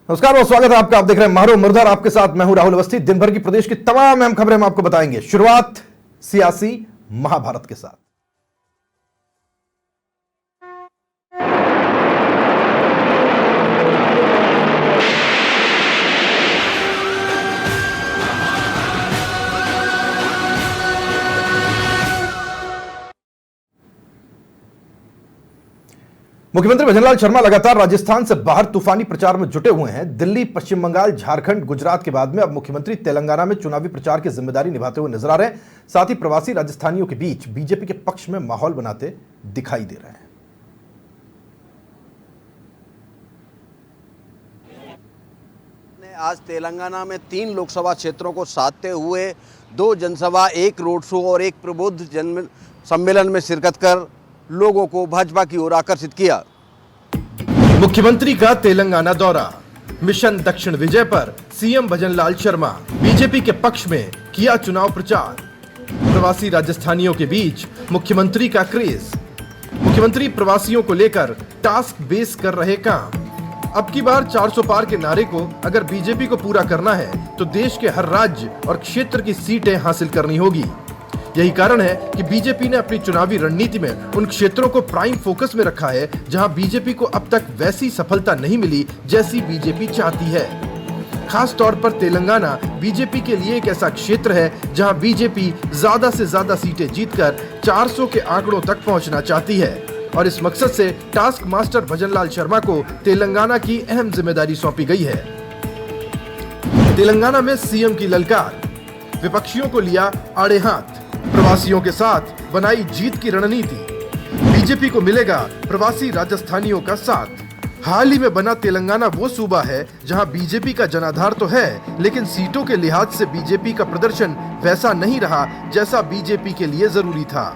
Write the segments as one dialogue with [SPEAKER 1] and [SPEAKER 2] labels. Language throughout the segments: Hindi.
[SPEAKER 1] नमस्कार और स्वागत है आपका। आप देख रहे हैं मारो मुर्दार, आपके साथ मैं हूं राहुल अवस्थी। दिन भर की प्रदेश की तमाम अहम खबरें हम आपको बताएंगे। शुरुआत सियासी महाभारत के साथ। मुख्यमंत्री भजनलाल शर्मा लगातार राजस्थान से बाहर तूफानी प्रचार में जुटे हुए हैं। दिल्ली, पश्चिम बंगाल, झारखंड, गुजरात के बाद में अब मुख्यमंत्री तेलंगाना में चुनावी प्रचार की जिम्मेदारी निभाते हुए नजर आ रहे हैं। साथ ही प्रवासी राजस्थानियों के बीच बीजेपी के पक्ष में माहौल बनाते दिखाई दे रहे हैं।
[SPEAKER 2] आज तेलंगाना में 3 लोकसभा क्षेत्रों को साधते हुए 2 जनसभा, 1 रोड शो और 1 प्रबुद्ध जन सम्मेलन में शिरकत कर लोगों को भाजपा की ओर आकर्षित किया।
[SPEAKER 1] मुख्यमंत्री का तेलंगाना दौरा, मिशन दक्षिण विजय पर सीएम भजनलाल शर्मा बीजेपी के पक्ष में किया चुनाव प्रचार। प्रवासी राजस्थानियों के बीच मुख्यमंत्री का क्रेज, मुख्यमंत्री प्रवासियों को लेकर टास्क बेस कर रहे काम। अब की बार 400 पार के नारे को अगर बीजेपी को पूरा करना है तो देश के हर राज्य और क्षेत्र की सीटें हासिल करनी होगी। यही कारण है कि बीजेपी ने अपनी चुनावी रणनीति में उन क्षेत्रों को प्राइम फोकस में रखा है जहां बीजेपी को अब तक वैसी सफलता नहीं मिली जैसी बीजेपी चाहती है। खास तौर पर तेलंगाना बीजेपी के लिए एक ऐसा क्षेत्र है जहां बीजेपी ज्यादा से ज्यादा सीटें जीतकर 400 के आंकड़ों तक पहुंचना चाहती है और इस मकसद से टास्क मास्टर भजनलाल शर्मा को तेलंगाना की अहम जिम्मेदारी सौंपी गई है। तेलंगाना में सीएम की ललकार, विपक्षियों को लिया आड़े हाथ, प्रवासियों के साथ बनाई जीत की रणनीति। बीजेपी को मिलेगा प्रवासी राजस्थानियों का साथ। हाल ही में बना तेलंगाना वो सूबा है जहां बीजेपी का जनाधार तो है, लेकिन सीटों के लिहाज से बीजेपी का प्रदर्शन वैसा नहीं रहा जैसा बीजेपी के लिए जरूरी था।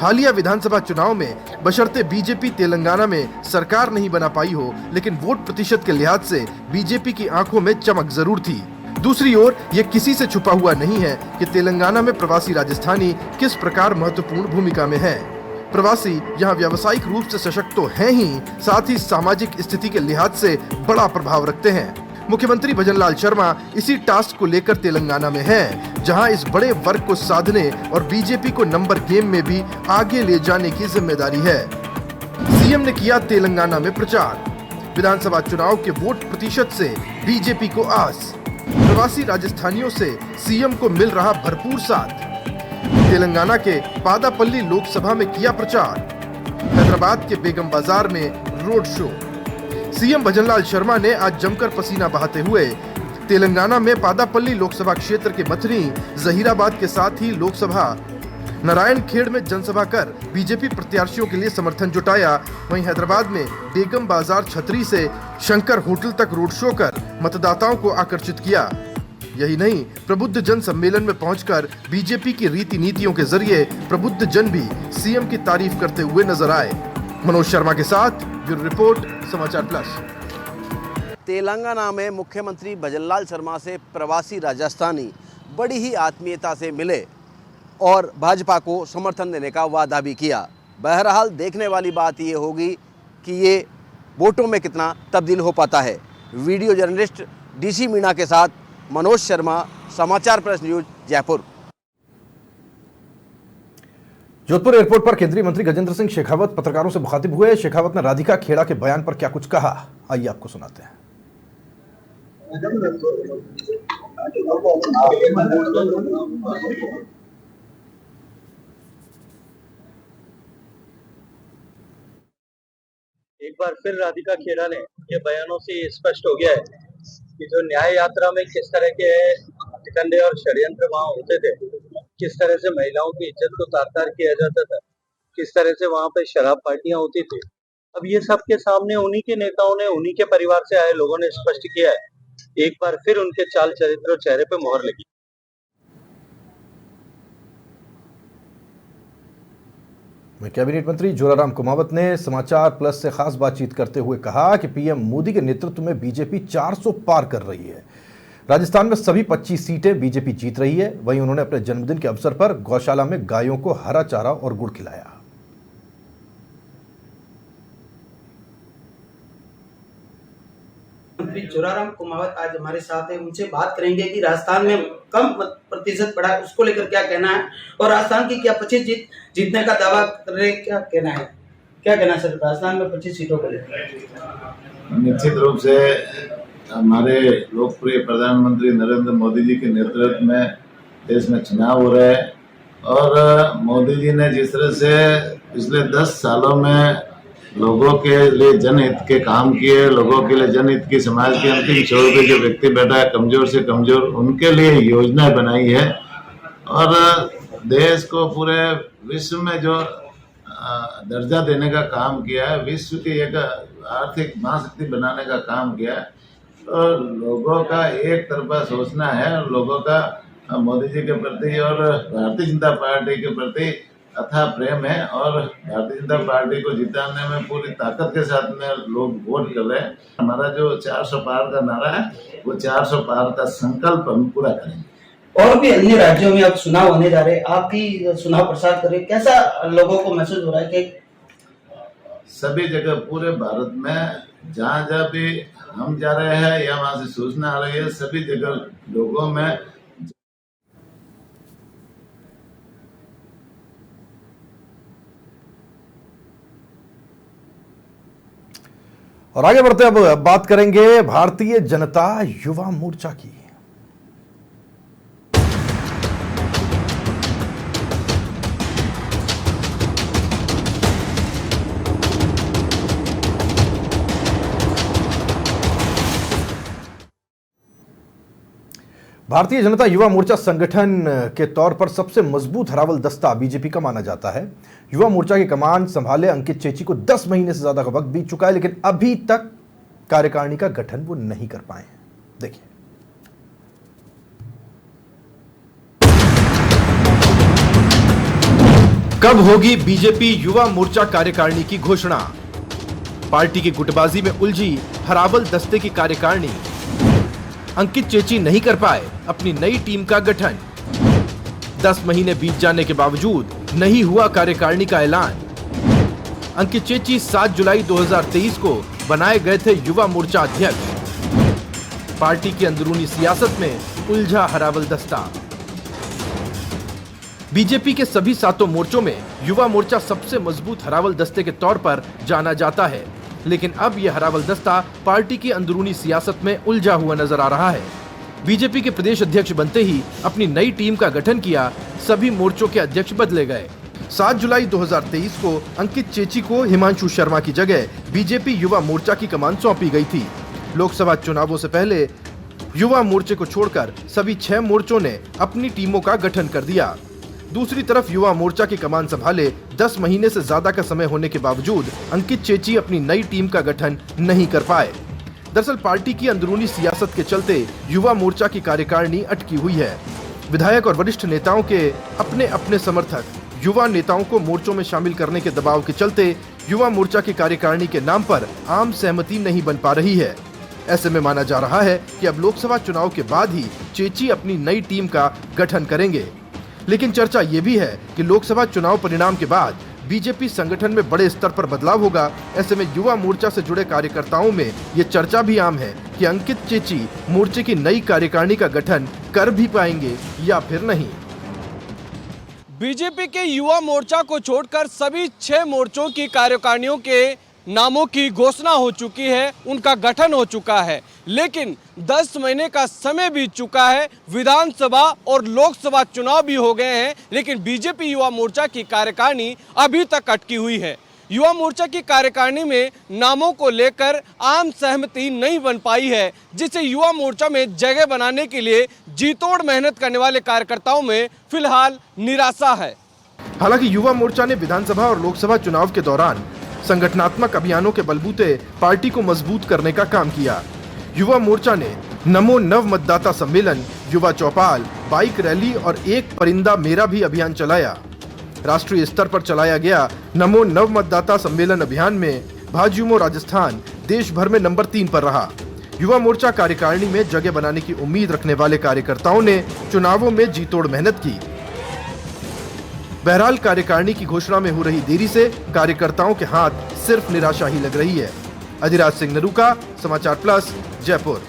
[SPEAKER 1] हालिया विधानसभा चुनाव में बशर्ते बीजेपी तेलंगाना में सरकार नहीं बना पाई हो, लेकिन वोट प्रतिशत के लिहाज से बीजेपी की आंखों में चमक जरूर थी। दूसरी ओर ये किसी से छुपा हुआ नहीं है कि तेलंगाना में प्रवासी राजस्थानी किस प्रकार महत्वपूर्ण भूमिका में है। प्रवासी यहाँ व्यावसायिक रूप से सशक्त तो हैं ही, साथ ही सामाजिक स्थिति के लिहाज से बड़ा प्रभाव रखते हैं। मुख्यमंत्री भजनलाल शर्मा इसी टास्क को लेकर तेलंगाना में हैं, जहां इस बड़े वर्ग को साधने और बीजेपी को नंबर गेम में भी आगे ले जाने की जिम्मेदारी है। सीएम ने किया तेलंगाना में प्रचार, विधानसभा चुनाव के वोट प्रतिशत से बीजेपी को आस, प्रवासी राजस्थानियों से सीएम को मिल रहा भरपूर साथ। तेलंगाना के पादापल्ली लोकसभा में किया प्रचार, हैदराबाद के बेगम बाजार में road show. CM Bhajanlal Sharma ने आज जमकर पसीना बहाते हुए तेलंगाना में पादापल्ली लोकसभा क्षेत्र के मथनी, जहीराबाद के साथ ही लोकसभा नारायणखेड़ में जनसभा कर बीजेपी प्रत्याशियों के लिए समर्थन जुटाया। वहीं हैदराबाद में बेगम बाजार छतरी से शंकर होटल तक रोड शो कर मतदाताओं को आकर्षित किया। यही नहीं, प्रबुद्ध जन सम्मेलन में पहुंचकर बीजेपी की रीति नीतियों के जरिए प्रबुद्ध जन भी सीएम की तारीफ करते हुए नजर आए। मनोज शर्मा के साथ ब्यूरो रिपोर्ट, समाचार प्लस।
[SPEAKER 2] तेलंगाना में मुख्यमंत्री भजनलाल शर्मा से प्रवासी राजस्थानी बड़ी ही आत्मीयता से मिले और भाजपा को समर्थन देने का वादा भी किया। बहरहाल देखने वाली बात ये होगी कि ये वोटों में कितना तब्दील हो पाता है। वीडियो जर्नलिस्ट डीसी मीणा के साथ मनोज शर्मा, समाचार press news, Jaipur.
[SPEAKER 1] Jodhpur airport पर केंद्रीय मंत्री गजेंद्र सिंह शेखावत पत्रकारों से मुखातिब हुए। शेखावत ने राधिका खेड़ा के बयान पर क्या कुछ कहा, आइए आपको सुनाते हैं।
[SPEAKER 3] एक बार फिर राधिका खेड़ा ने ये बयानों से स्पष्ट हो गया है कि जो न्याय यात्रा में किस तरह के हथकंडे और षड्यंत्र वहां होते थे, किस तरह से महिलाओं की इज्जत को तार-तार किया जाता था, किस तरह से वहां पे शराब पार्टियां होती थी। अब ये सबके सामने उन्हीं के नेताओं ने, उन्हीं के परिवार से आए लोगों ने स्पष्ट किया है। एक बार फिर उनके चाल चरित्र और चेहरे पे मोहर लगी।
[SPEAKER 1] कैबिनेट मंत्री जोराराम कुमावत ने समाचार प्लस से खास बातचीत करते हुए कहा कि पीएम मोदी के नेतृत्व में बीजेपी 400 पार कर रही है। राजस्थान में सभी 25 सीटें बीजेपी जीत रही है। वहीं उन्होंने अपने जन्मदिन के अवसर पर गौशाला में गायों को हरा चारा और गुड़ खिलाया।
[SPEAKER 4] अभी जोराराम कुमावत आज हमारे साथ है, उनसे बात करेंगे कि राजस्थान में कम प्रतिशत पड़ा है, उसको लेकर क्या कहना है और राजस्थान की क्या 25 जीतने का दावा कर रहे, क्या कहना है, क्या कहना है सर राजस्थान में 25 सीटों को लेकर?
[SPEAKER 5] निश्चित रूप से हमारे लोकप्रिय प्रधानमंत्री नरेंद्र मोदी जी के नेतृत्व में देश में चुनाव हो रहे हैं और मोदी जी ने जिस तरह से पिछले 10 सालों में लोगों के लिए जनहित के काम किए, लोगों के लिए जनहित की समाज के अंतिम छोर पे जो व्यक्ति बैठा है कमजोर से कमजोर, उनके लिए योजनाएं बनाई है और देश को पूरे विश्व में जो दर्जा देने का काम किया है, विश्व की एक आर्थिक महाशक्ति बनाने का काम किया है। तो लोगों का एक तरफा सोचना है, लोगों का मोदी जी के प्रति और भारतीय जनता पार्टी के प्रति अथाह प्रेम है और भारतीय जनता पार्टी को जिताने में पूरी ताकत के साथ में लोग वोट कर रहे हैं। हमारा जो 400 पार का नारा है वो 400 पार का संकल्प हम पूरा करेंगे।
[SPEAKER 4] और भी अन्य राज्यों में अब चुनाव होने जा रहे हैं, आप भी चुनाव प्रचार करें, कैसा लोगों को महसूस हो रहा है कि
[SPEAKER 5] सभी जगह पूरे भारत में जहाँ भी हम जा रहे हैं या वहाँ से सूचना आ रही है, सभी जगह लोगों में
[SPEAKER 1] और आगे बढ़ते अब बात करेंगे भारतीय जनता युवा मोर्चा की। भारतीय जनता युवा मोर्चा संगठन के तौर पर सबसे मजबूत हरावल दस्ता बीजेपी का माना जाता है। युवा मोर्चा की कमान संभाले अंकित चेची को 10 महीने से ज्यादा का वक्त बीत चुका है, लेकिन अभी तक कार्यकारिणी का गठन वो नहीं कर पाए हैं। देखिए, कब होगी बीजेपी युवा मोर्चा कार्यकारिणी की घोषणा? पार्टी की गुटबाजी में उलझी हरावल दस्ते की कार्यकारिणी, अंकित चेची नहीं कर पाए अपनी नई टीम का गठन। 10 महीने बीत जाने के बावजूद नहीं हुआ कार्यकारिणी का ऐलान। अंकित चेची 7 जुलाई 2023 को बनाए गए थे युवा मोर्चा अध्यक्ष। पार्टी की अंदरूनी सियासत में उलझा हरावल दस्ता। बीजेपी के सभी 7 मोर्चों में युवा मोर्चा सबसे मजबूत हरावल दस्ते के तौर पर जाना जाता है, लेकिन अब यह हरावल दस्ता पार्टी की अंदरूनी सियासत में उलझा हुआ नजर आ रहा है। बीजेपी के प्रदेश अध्यक्ष बनते ही अपनी नई टीम का गठन किया, सभी मोर्चों के अध्यक्ष बदले गए। 7 जुलाई 2023 को अंकित चेची को हिमांशु शर्मा की जगह बीजेपी युवा मोर्चा की कमान सौंपी गई थी। लोकसभा चुनावों से पहले युवा मोर्चे को छोड़कर सभी 6 मोर्चों ने अपनी टीमों का गठन कर दिया। दूसरी तरफ युवा मोर्चा की कमान संभाले 10 महीने से ज्यादा का समय होने के बावजूद अंकित चेची अपनी नई टीम का गठन नहीं कर पाए। दरअसल पार्टी की अंदरूनी सियासत के चलते युवा मोर्चा की कार्यकारिणी अटकी हुई है। विधायक और वरिष्ठ नेताओं के अपने अपने समर्थक युवा नेताओं को मोर्चों में शामिल करने के दबाव के चलते युवा मोर्चा की कार्यकारिणी के नाम पर आम सहमति नहीं बन पा रही है। ऐसे में माना जा रहा है कि अब लोकसभा चुनाव के बाद ही चेची अपनी नई टीम का गठन करेंगे। लेकिन चर्चा ये भी है कि लोकसभा चुनाव परिणाम के बाद बीजेपी संगठन में बड़े स्तर पर बदलाव होगा। ऐसे में युवा मोर्चा से जुड़े कार्यकर्ताओं में ये चर्चा भी आम है कि अंकित चेची मोर्चे की नई कार्यकारिणी का गठन कर भी पाएंगे या फिर नहीं।
[SPEAKER 6] बीजेपी के युवा मोर्चा को छोड़कर सभी 6 मोर्चों की कार्यकारिणियों के नामों की घोषणा हो चुकी है, उनका गठन हो चुका है, लेकिन 10 महीने का समय बीत चुका है। विधानसभा और लोकसभा चुनाव भी हो गए हैं, लेकिन बीजेपी युवा मोर्चा की कार्यकारिणी अभी तक अटकी हुई है। युवा मोर्चा की कार्यकारिणी में नामों को लेकर आम सहमति नहीं बन पाई है, जिससे युवा मोर्चा में जगह बनाने के लिए जीतोड़ मेहनत करने वाले कार्यकर्ताओं में फिलहाल निराशा है।
[SPEAKER 1] हालांकि युवा मोर्चा ने विधानसभा और लोकसभा चुनाव के दौरान संगठनात्मक अभियानों के बलबूते पार्टी को मजबूत करने का काम किया। युवा मोर्चा ने नमो नव मतदाता सम्मेलन, युवा चौपाल, बाइक रैली और एक परिंदा मेरा भी अभियान चलाया। राष्ट्रीय स्तर पर चलाया गया नमो नव मतदाता सम्मेलन अभियान में भाजयुमो राजस्थान देश भर में नंबर 3 पर रहा। युवा मोर्चा कार्यकारिणी में जगह बनाने की उम्मीद रखने वाले कार्यकर्ताओं ने चुनावों में जीतोड़ मेहनत की। बहरहाल कार्यकारिणी की घोषणा में हो रही देरी से कार्यकर्ताओं के हाथ सिर्फ निराशा ही लग रही है। अधिराज सिंह नरूका, समाचार प्लस, जयपुर।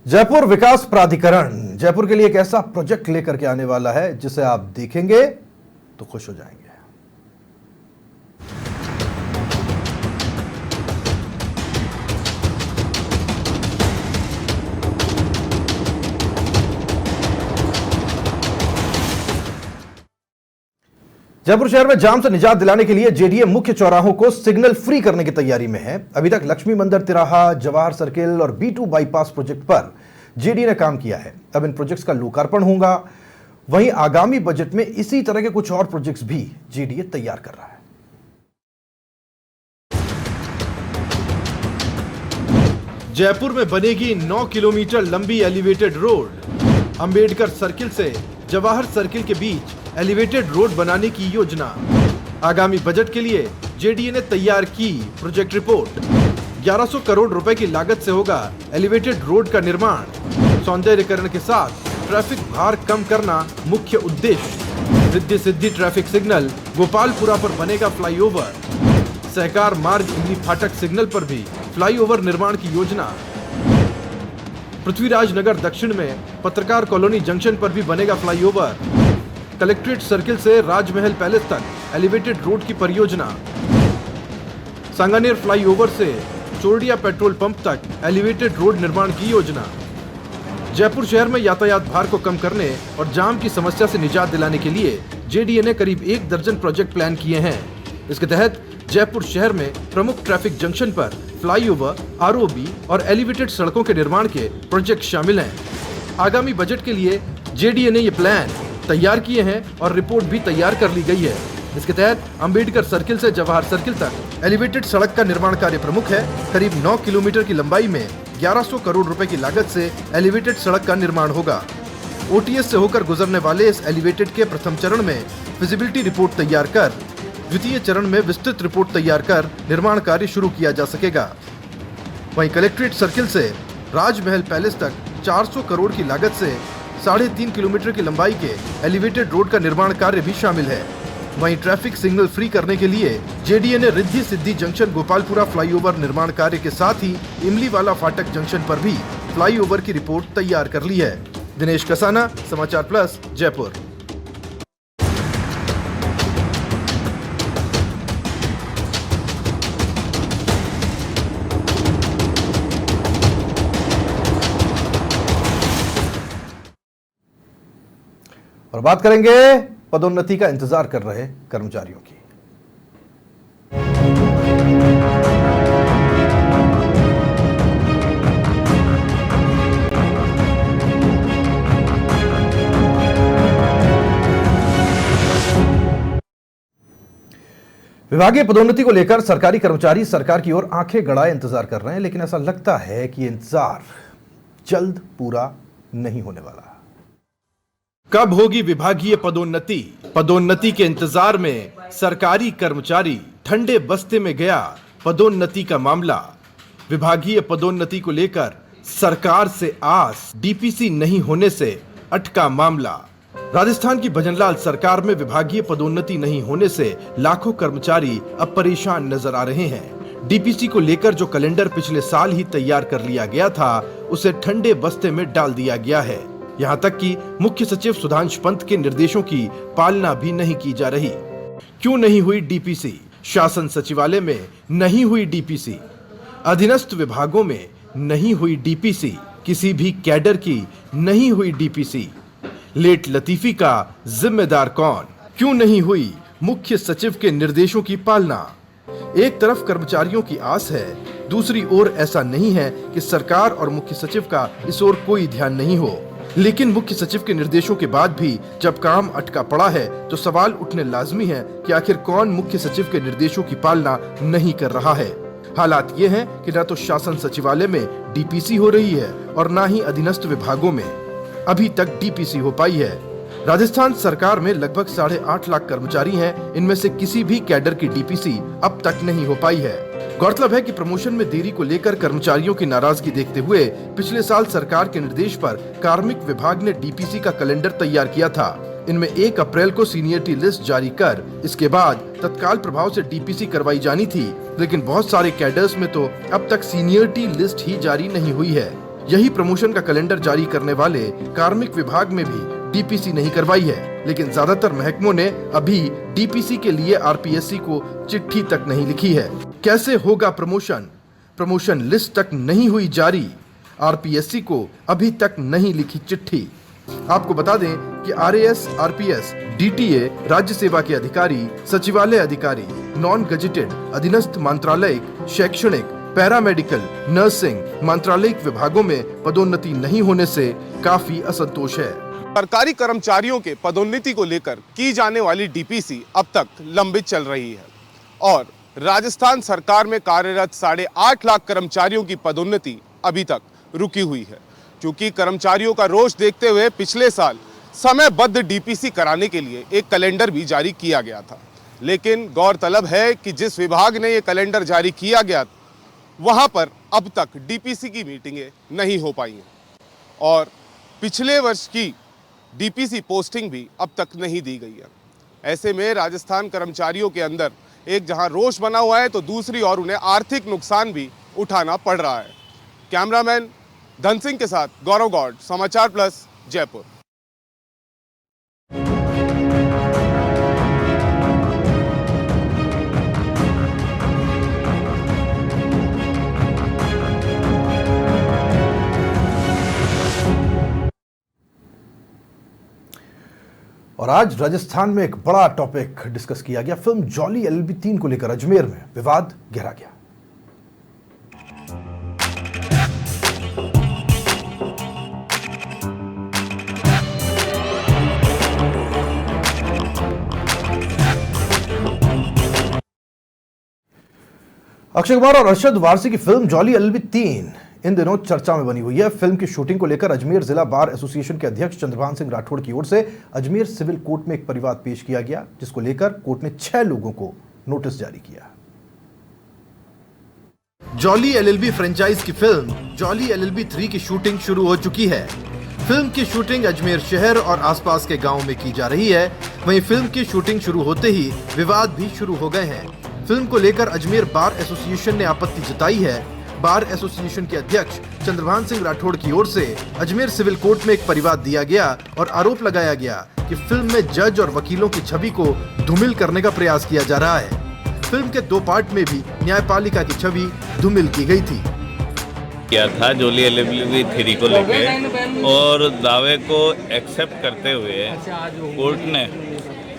[SPEAKER 1] जयपुर विकास प्राधिकरण जयपुर के लिए एक ऐसा प्रोजेक्ट लेकर के आने वाला है जिसे आप देखेंगे तो खुश हो जाएंगे। जयपुर शहर में जाम से निजात दिलाने के लिए जेडीए मुख्य चौराहों को सिग्नल फ्री करने की तैयारी में है। अभी तक लक्ष्मी मंदिर तिराहा, जवाहर सर्किल और B2 बाईपास प्रोजेक्ट पर जेडीए ने काम किया है। अब इन प्रोजेक्ट्स का लोकार्पण होगा। वहीं आगामी बजट में इसी तरह के कुछ और प्रोजेक्ट्स भी जेडीए तैयार कर रहा है। जयपुर में बनेगी 9 किलोमीटर लंबी एलिवेटेड रोड। अंबेडकर सर्किल से जवाहर सर्किल के बीच एलिवेटेड रोड बनाने की योजना। आगामी बजट के लिए जेडीए ने तैयार की प्रोजेक्ट रिपोर्ट। 1100 करोड़ रुपए की लागत से होगा एलिवेटेड रोड का निर्माण। सौंदर्यीकरण के साथ ट्रैफिक भार कम करना मुख्य उद्देश्य। रिद्धि सिद्धि ट्रैफिक सिग्नल, गोपालपुरा पर बनेगा फ्लाईओवर। सहकार मार्ग इमली फाटक सिग्नल पर भी फ्लाईओवर निर्माण की योजना। पृथ्वीराज नगर दक्षिण में पत्रकार कॉलोनी जंक्शन पर भी बनेगा फ्लाईओवर। कलेक्ट्रेट सर्किल से राजमहल पैलेस तक एलिवेटेड रोड की परियोजना। सांगानेर फ्लाईओवर से चोरडिया पेट्रोल पंप तक एलिवेटेड रोड निर्माण की योजना। जयपुर शहर में यातायात भार को कम करने और जाम की समस्या से निजात दिलाने के लिए जेडीए ने करीब 1 दर्जन प्रोजेक्ट प्लान किए हैं। इसके तहत जयपुर शहर में प्रमुख ट्रैफिक जंक्शन पर फ्लाईओवर, आरओबी और एलिवेटेड सड़कों के निर्माण के प्रोजेक्ट शामिल हैं। आगामी बजट के लिए जेडीए ने ये प्लान तैयार किए हैं और रिपोर्ट भी तैयार कर ली गई है। इसके तहत अंबेडकर सर्किल से जवाहर सर्किल तक एलिवेटेड सड़क का निर्माण कार्य प्रमुख है। करीब 9 किलोमीटर की लंबाई में 1100 करोड़ रुपए की लागत से एलिवेटेड सड़क का निर्माण होगा। ओटीएस से होकर गुजरने वाले इस एलिवेटेड के प्रथम चरण में फिजिबिलिटी रिपोर्ट तैयार कर, द्वितीय चरण में विस्तृत रिपोर्ट तैयार कर निर्माण कार्य शुरू किया जा सकेगा। वहीं कलेक्ट्रेट सर्किल से राजमहल पैलेस तक 400 करोड़ की लागत से 3.5 किलोमीटर की लंबाई के एलिवेटेड रोड का निर्माण कार्य भी शामिल है। वहीं ट्रैफिक सिग्नल फ्री करने के लिए जेडीए ने रिद्धि सिद्धि जंक्शन गोपालपुरा फ्लाईओवर निर्माण कार्य के साथ ही इमलीवाला फाटक जंक्शन पर भी फ्लाईओवर की रिपोर्ट तैयार कर ली है। दिनेश कसाना, समाचार प्लस, जयपुर। और बात करेंगे पदोन्नति का इंतजार कर रहे कर्मचारियों की। विभागीय पदोन्नति को लेकर सरकारी कर्मचारी सरकार की ओर आंखें गड़ाए इंतजार कर रहे हैं, लेकिन ऐसा लगता है कि इंतजार जल्द पूरा नहीं होने वाला। कब होगी विभागीय पदोन्नति? पदोन्नति के इंतजार में सरकारी कर्मचारी ठंडे बस्ते में गया पदोन्नति का मामला। विभागीय पदोन्नति को लेकर सरकार से आस, डीपीसी नहीं होने से अटका मामला। राजस्थान की भजनलाल सरकार में विभागीय पदोन्नति नहीं होने से लाखों कर्मचारी अब परेशान नजर आ रहे हैं। डीपीसी को लेकर जो कैलेंडर पिछले साल ही तैयार कर लिया गया था, उसे ठंडे बस्ते में डाल दिया गया है। यहाँ तक कि मुख्य सचिव सुधांशु पंत के निर्देशों की पालना भी नहीं की जा रही। क्यों नहीं हुई डीपीसी? शासन सचिवालय में नहीं हुई डीपीसी, अधीनस्थ विभागों में नहीं हुई डीपीसी, किसी भी कैडर की नहीं हुई डीपीसी। लेट लतीफी का जिम्मेदार कौन? क्यों नहीं हुई मुख्य सचिव के निर्देशों की पालना? एक तरफ कर्मचारियों की आस है, दूसरी ओर ऐसा नहीं है कि सरकार और मुख्य सचिव का इस ओर कोई ध्यान नहीं हो। लेकिन मुख्य सचिव के निर्देशों के बाद भी जब काम अटका पड़ा है तो सवाल उठने लाजमी है कि आखिर कौन मुख्य सचिव के निर्देशों की पालना नहीं कर रहा है। हालात ये हैं कि न तो शासन सचिवालय में डीपीसी हो रही है और न ही अधीनस्थ विभागों में अभी तक डीपीसी हो पाई है। राजस्थान सरकार में लगभग 8.5 लाख कर्मचारी हैं। इनमें से किसी भी कैडर की डीपीसी अब तक नहीं हो पाई है। गौरतलब है कि प्रमोशन में देरी को लेकर कर्मचारियों की नाराजगी देखते हुए पिछले साल सरकार के निर्देश पर कार्मिक विभाग ने डीपीसी का कैलेंडर तैयार किया था। इनमें 1 अप्रैल को सीनियरिटी लिस्ट जारी कर इसके बाद तत्काल प्रभाव से डीपीसी करवाई जानी थी, लेकिन बहुत सारे कैडर्स में तो अब तक सीनियरिटी लिस्ट ही जारी नहीं हुई है। यही प्रमोशन का कैलेंडर जारी करने वाले कार्मिक विभाग में भी डीपीसी नहीं करवाई है, लेकिन ज्यादातर महकमों ने अभी डीपीसी के लिए आरपीएससी को चिट्ठी तक नहीं लिखी है। कैसे होगा प्रमोशन? प्रमोशन लिस्ट तक नहीं हुई जारी, आरपीएससी को अभी तक नहीं लिखी चिट्ठी। आपको बता दें कि आरएएस, आरपीएस, डीटीए, राज्य सेवा के अधिकारी, सचिवालय अधिकारी, नॉन गजेटेड, अधीनस्थ मंत्रालयिक, शैक्षणिक, पैरामेडिकल, नर्सिंग, मंत्रालयिक विभागों में पदोन्नति नहीं होने से काफी असंतोष है।
[SPEAKER 7] सरकारी कर्मचारियों के पदोन्नति को लेकर की जाने वाली डीपीसी अब तक लंबित चल रही है और राजस्थान सरकार में कार्यरत 8.5 लाख कर्मचारियों की पदोन्नति अभी तक रुकी हुई है। क्योंकि कर्मचारियों का रोष देखते हुए पिछले साल समयबद्ध डीपीसी कराने के लिए एक कैलेंडर भी जारी किया गया था, लेकिन गौरतलब है कि जिस विभाग ने ये कैलेंडर जारी किया गया वहां पर अब तक डीपीसी की मीटिंगें नहीं हो पाई हैं और पिछले वर्ष की डीपीसी पोस्टिंग भी अब तक नहीं दी गई है। ऐसे में राजस्थान कर्मचारियों के अंदर एक जहां रोष बना हुआ है तो दूसरी ओर उन्हें आर्थिक नुकसान भी उठाना पड़ रहा है। कैमरामैन धन सिंह के साथ गौरव गौड़, समाचार प्लस, जयपुर।
[SPEAKER 1] और आज राजस्थान में एक बड़ा टॉपिक डिस्कस किया गया। फिल्म जॉली एलएलबी 3 को लेकर अजमेर में विवाद गहरा गया। अक्षय कुमार और अरशद वारसी की फिल्म जॉली एलएलबी 3 इन दिनों चर्चा में बनी हुई है। फिल्म की शूटिंग को लेकर अजमेर जिला बार एसोसिएशन के अध्यक्ष चंद्रभान सिंह राठौड़ की ओर से अजमेर सिविल कोर्ट में एक परिवाद पेश किया गया, जिसको लेकर कोर्ट ने 6 लोगों को नोटिस जारी किया। जॉली एलएलबी फ्रेंचाइज की फिल्म जॉली एलएलबी 3 की शूटिंग शुरू हो चुकी है। फिल्म की शूटिंग अजमेर शहर और आसपास के गाँव में की जा रही है। वहीं फिल्म की शूटिंग शुरू होते ही विवाद भी शुरू हो गए हैं। फिल्म को लेकर अजमेर बार एसोसिएशन ने आपत्ति जताई है। बार एसोसिएशन के अध्यक्ष चंद्रभान सिंह राठौड़ की ओर से अजमेर सिविल कोर्ट में एक परिवाद दिया गया और आरोप लगाया गया कि फिल्म में जज और वकीलों की छवि को धूमिल करने का प्रयास किया जा रहा है। फिल्म के 2 पार्ट में भी न्यायपालिका की छवि धूमिल की गई थी।
[SPEAKER 8] किया था जॉली एलएलबी 3 को लेकर और दावे को एक्सेप्ट करते हुए कोर्ट ने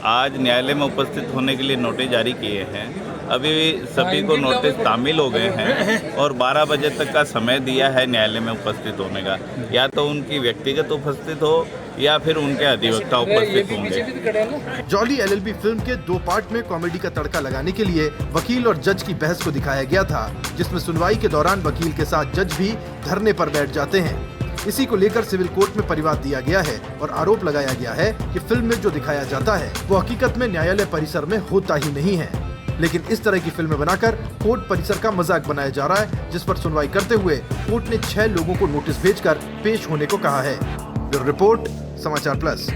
[SPEAKER 8] आज न्यायालय में उपस्थित होने के लिए नोटिस जारी किए हैं। अभी सभी को नोटिस तामील हो गए हैं और 12 बजे तक का समय दिया है न्यायालय में उपस्थित होने का। या तो उनकी व्यक्तिगत उपस्थित हो या फिर उनके अधिवक्ता उपस्थित होंगे।
[SPEAKER 1] जॉली एलएलबी फिल्म के 2 पार्ट में कॉमेडी का तड़का लगाने के लिए वकील और जज की बहस को दिखाया गया था, जिसमें सुनवाई के दौरान वकील के साथ जज भी धरने पर बैठ जाते हैं। इसी को लेकर सिविल कोर्ट में परिवाद दिया गया है और आरोप लगाया गया है कि फिल्म में जो दिखाया जाता है वो हकीकत में न्यायालय परिसर में होता ही नहीं है, लेकिन इस तरह की फिल्में बनाकर कोर्ट परिसर का मजाक बनाया जा रहा है, जिस पर सुनवाई करते हुए कोर्ट ने 6 लोगों को नोटिस भेजकर पेश होने को कहा है। ब्यूरो रिपोर्ट, समाचार प्लस।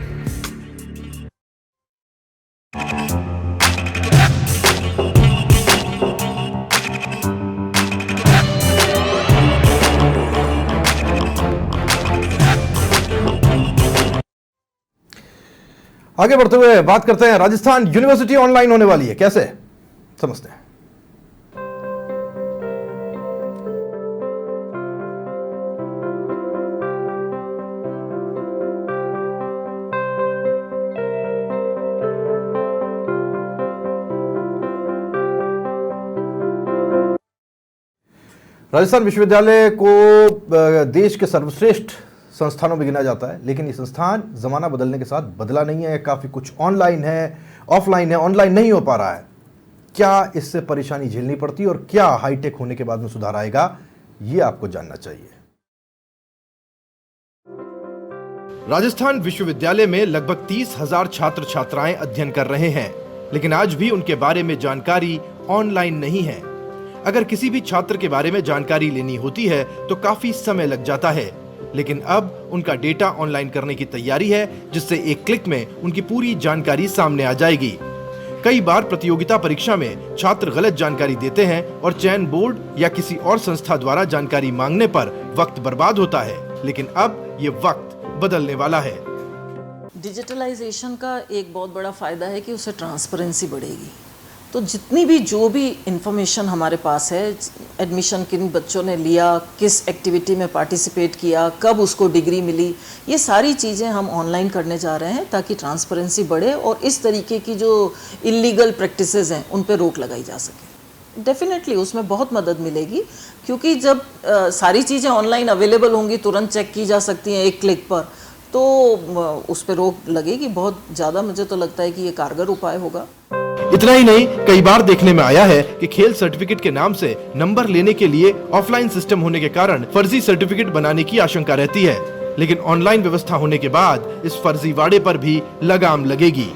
[SPEAKER 1] आगे बढ़ते हुए बात करते हैं, राजस्थान यूनिवर्सिटी ऑनलाइन होने वाली है, कैसे समझते हैं। राजस्थान विश्वविद्यालय को देश के सर्वश्रेष्ठ संस्थानों में गिना जाता है, लेकिन ये संस्थान जमाना बदलने के साथ बदला नहीं है। काफी कुछ ऑनलाइन है, ऑफलाइन है, ऑनलाइन नहीं हो पा रहा है। क्या इससे परेशानी झेलनी पड़ती है और क्या हाईटेक होने के बाद में सुधार आएगा, ये आपको जानना चाहिए। राजस्थान विश्वविद्यालय में लगभग 30,000 छात्र छात्राएं अध्ययन कर रहे हैं, लेकिन आज भी उनके बारे में जानकारी ऑनलाइन नहीं है। अगर किसी भी छात्र के बारे में जानकारी लेनी होती है तो काफी समय लग जाता है, लेकिन अब उनका डेटा ऑनलाइन करने की तैयारी है, जिससे एक क्लिक में उनकी पूरी जानकारी सामने आ जाएगी। कई बार प्रतियोगिता परीक्षा में छात्र गलत जानकारी देते हैं और चयन बोर्ड या किसी और संस्था द्वारा जानकारी मांगने पर वक्त बर्बाद होता है, लेकिन अब ये वक्त बदलने वाला है।
[SPEAKER 9] डिजिटलाइजेशन का एक बहुत बड़ा फ़ायदा है कि उससे ट्रांसपेरेंसी बढ़ेगी। तो जितनी भी जो भी इंफॉर्मेशन हमारे पास है, एडमिशन किन बच्चों ने लिया, किस एक्टिविटी में पार्टिसिपेट किया, कब उसको डिग्री मिली, ये सारी चीज़ें हम ऑनलाइन करने जा रहे हैं ताकि ट्रांसपेरेंसी बढ़े और इस तरीके की जो इलीगल प्रैक्टिसेस हैं उन पर रोक लगाई जा सके। डेफिनेटली उसमें बहुत मदद मिलेगी, क्योंकि जब सारी चीज़ें ऑनलाइन अवेलेबल होंगी, तुरंत चेक की जा सकती हैं एक क्लिक पर, तो उस पर रोक लगेगी बहुत ज़्यादा। मुझे तो लगता है कि ये कारगर उपाय होगा।
[SPEAKER 1] इतना ही नहीं, कई बार देखने में आया है कि खेल सर्टिफिकेट के नाम से नंबर लेने के लिए ऑफलाइन सिस्टम होने के कारण फर्जी सर्टिफिकेट बनाने की आशंका रहती है, लेकिन ऑनलाइन व्यवस्था होने के बाद इस फर्जीवाड़े पर भी लगाम लगेगी।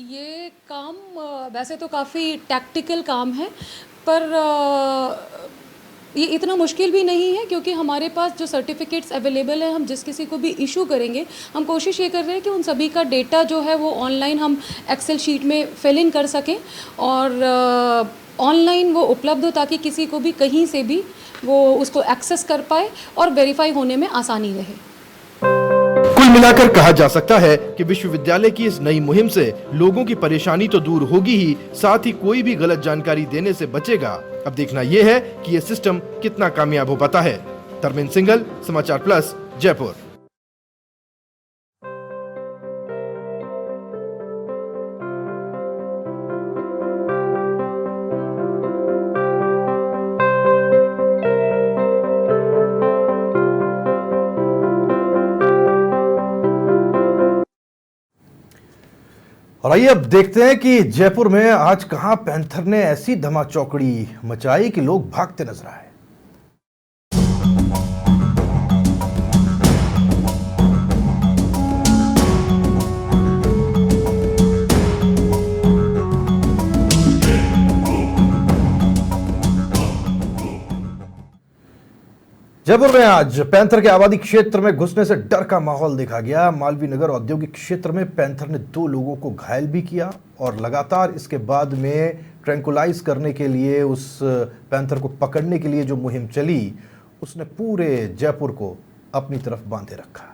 [SPEAKER 10] ये काम वैसे तो काफ़ी टैक्टिकल काम है, पर ये इतना मुश्किल भी नहीं है, क्योंकि हमारे पास जो सर्टिफिकेट्स अवेलेबल है, हम जिस किसी को भी इशू करेंगे, हम कोशिश ये कर रहे हैं कि उन सभी का डेटा जो है वो ऑनलाइन हम एक्सेल शीट में फिल इन कर सकें और ऑनलाइन वो उपलब्ध हो, ताकि किसी को भी कहीं से भी वो उसको एक्सेस कर पाए और वेरीफाई होने में आसानी रहे।
[SPEAKER 1] कुल मिलाकर कहा जा सकता है कि विश्वविद्यालय की इस नई मुहिम से लोगों की परेशानी तो दूर होगी ही, साथ ही कोई भी गलत जानकारी देने से बचेगा। अब देखना यह है कि यह सिस्टम कितना कामयाब हो पाता है। धर्मेंद्र सिंघल, समाचार प्लस, जयपुर। और आइए अब देखते हैं कि जयपुर में आज कहां पैंथर ने ऐसी धमाचौकड़ी मचाई कि लोग भागते नजर आए। जयपुर में आज पैंथर के आबादी क्षेत्र में घुसने से डर का माहौल देखा गया। मालवीय नगर औद्योगिक क्षेत्र में पैंथर ने 2 लोगों को घायल भी किया और लगातार इसके बाद में ट्रैंकुलाइज करने के लिए, उस पैंथर को पकड़ने के लिए जो मुहिम चली, उसने पूरे जयपुर को अपनी तरफ बांधे रखा।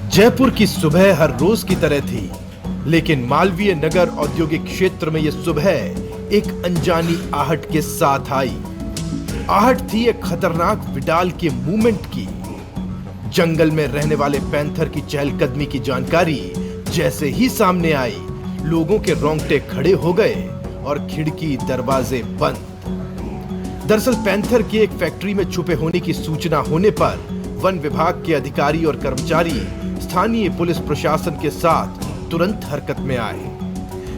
[SPEAKER 1] जयपुर की सुबह हर रोज की तरह थी, लेकिन मालवीय नगर औद्योगिक क्षेत्र में यह सुबह एक अनजानी आहट के साथ आई। आहट थी एक खतरनाक विडाल के मूवमेंट की। जंगल में रहने वाले पैंथर की चहलकदमी की जानकारी जैसे ही सामने आई, लोगों के रोंगटे खड़े हो गए और खिड़की दरवाजे बंद। दरअसल पैंथर की एक फैक्ट्री में छुपे होने की सूचना होने पर वन विभाग के अधिकारी और कर्मचारी स्थानीय पुलिस प्रशासन के साथ तुरंत हरकत में आए।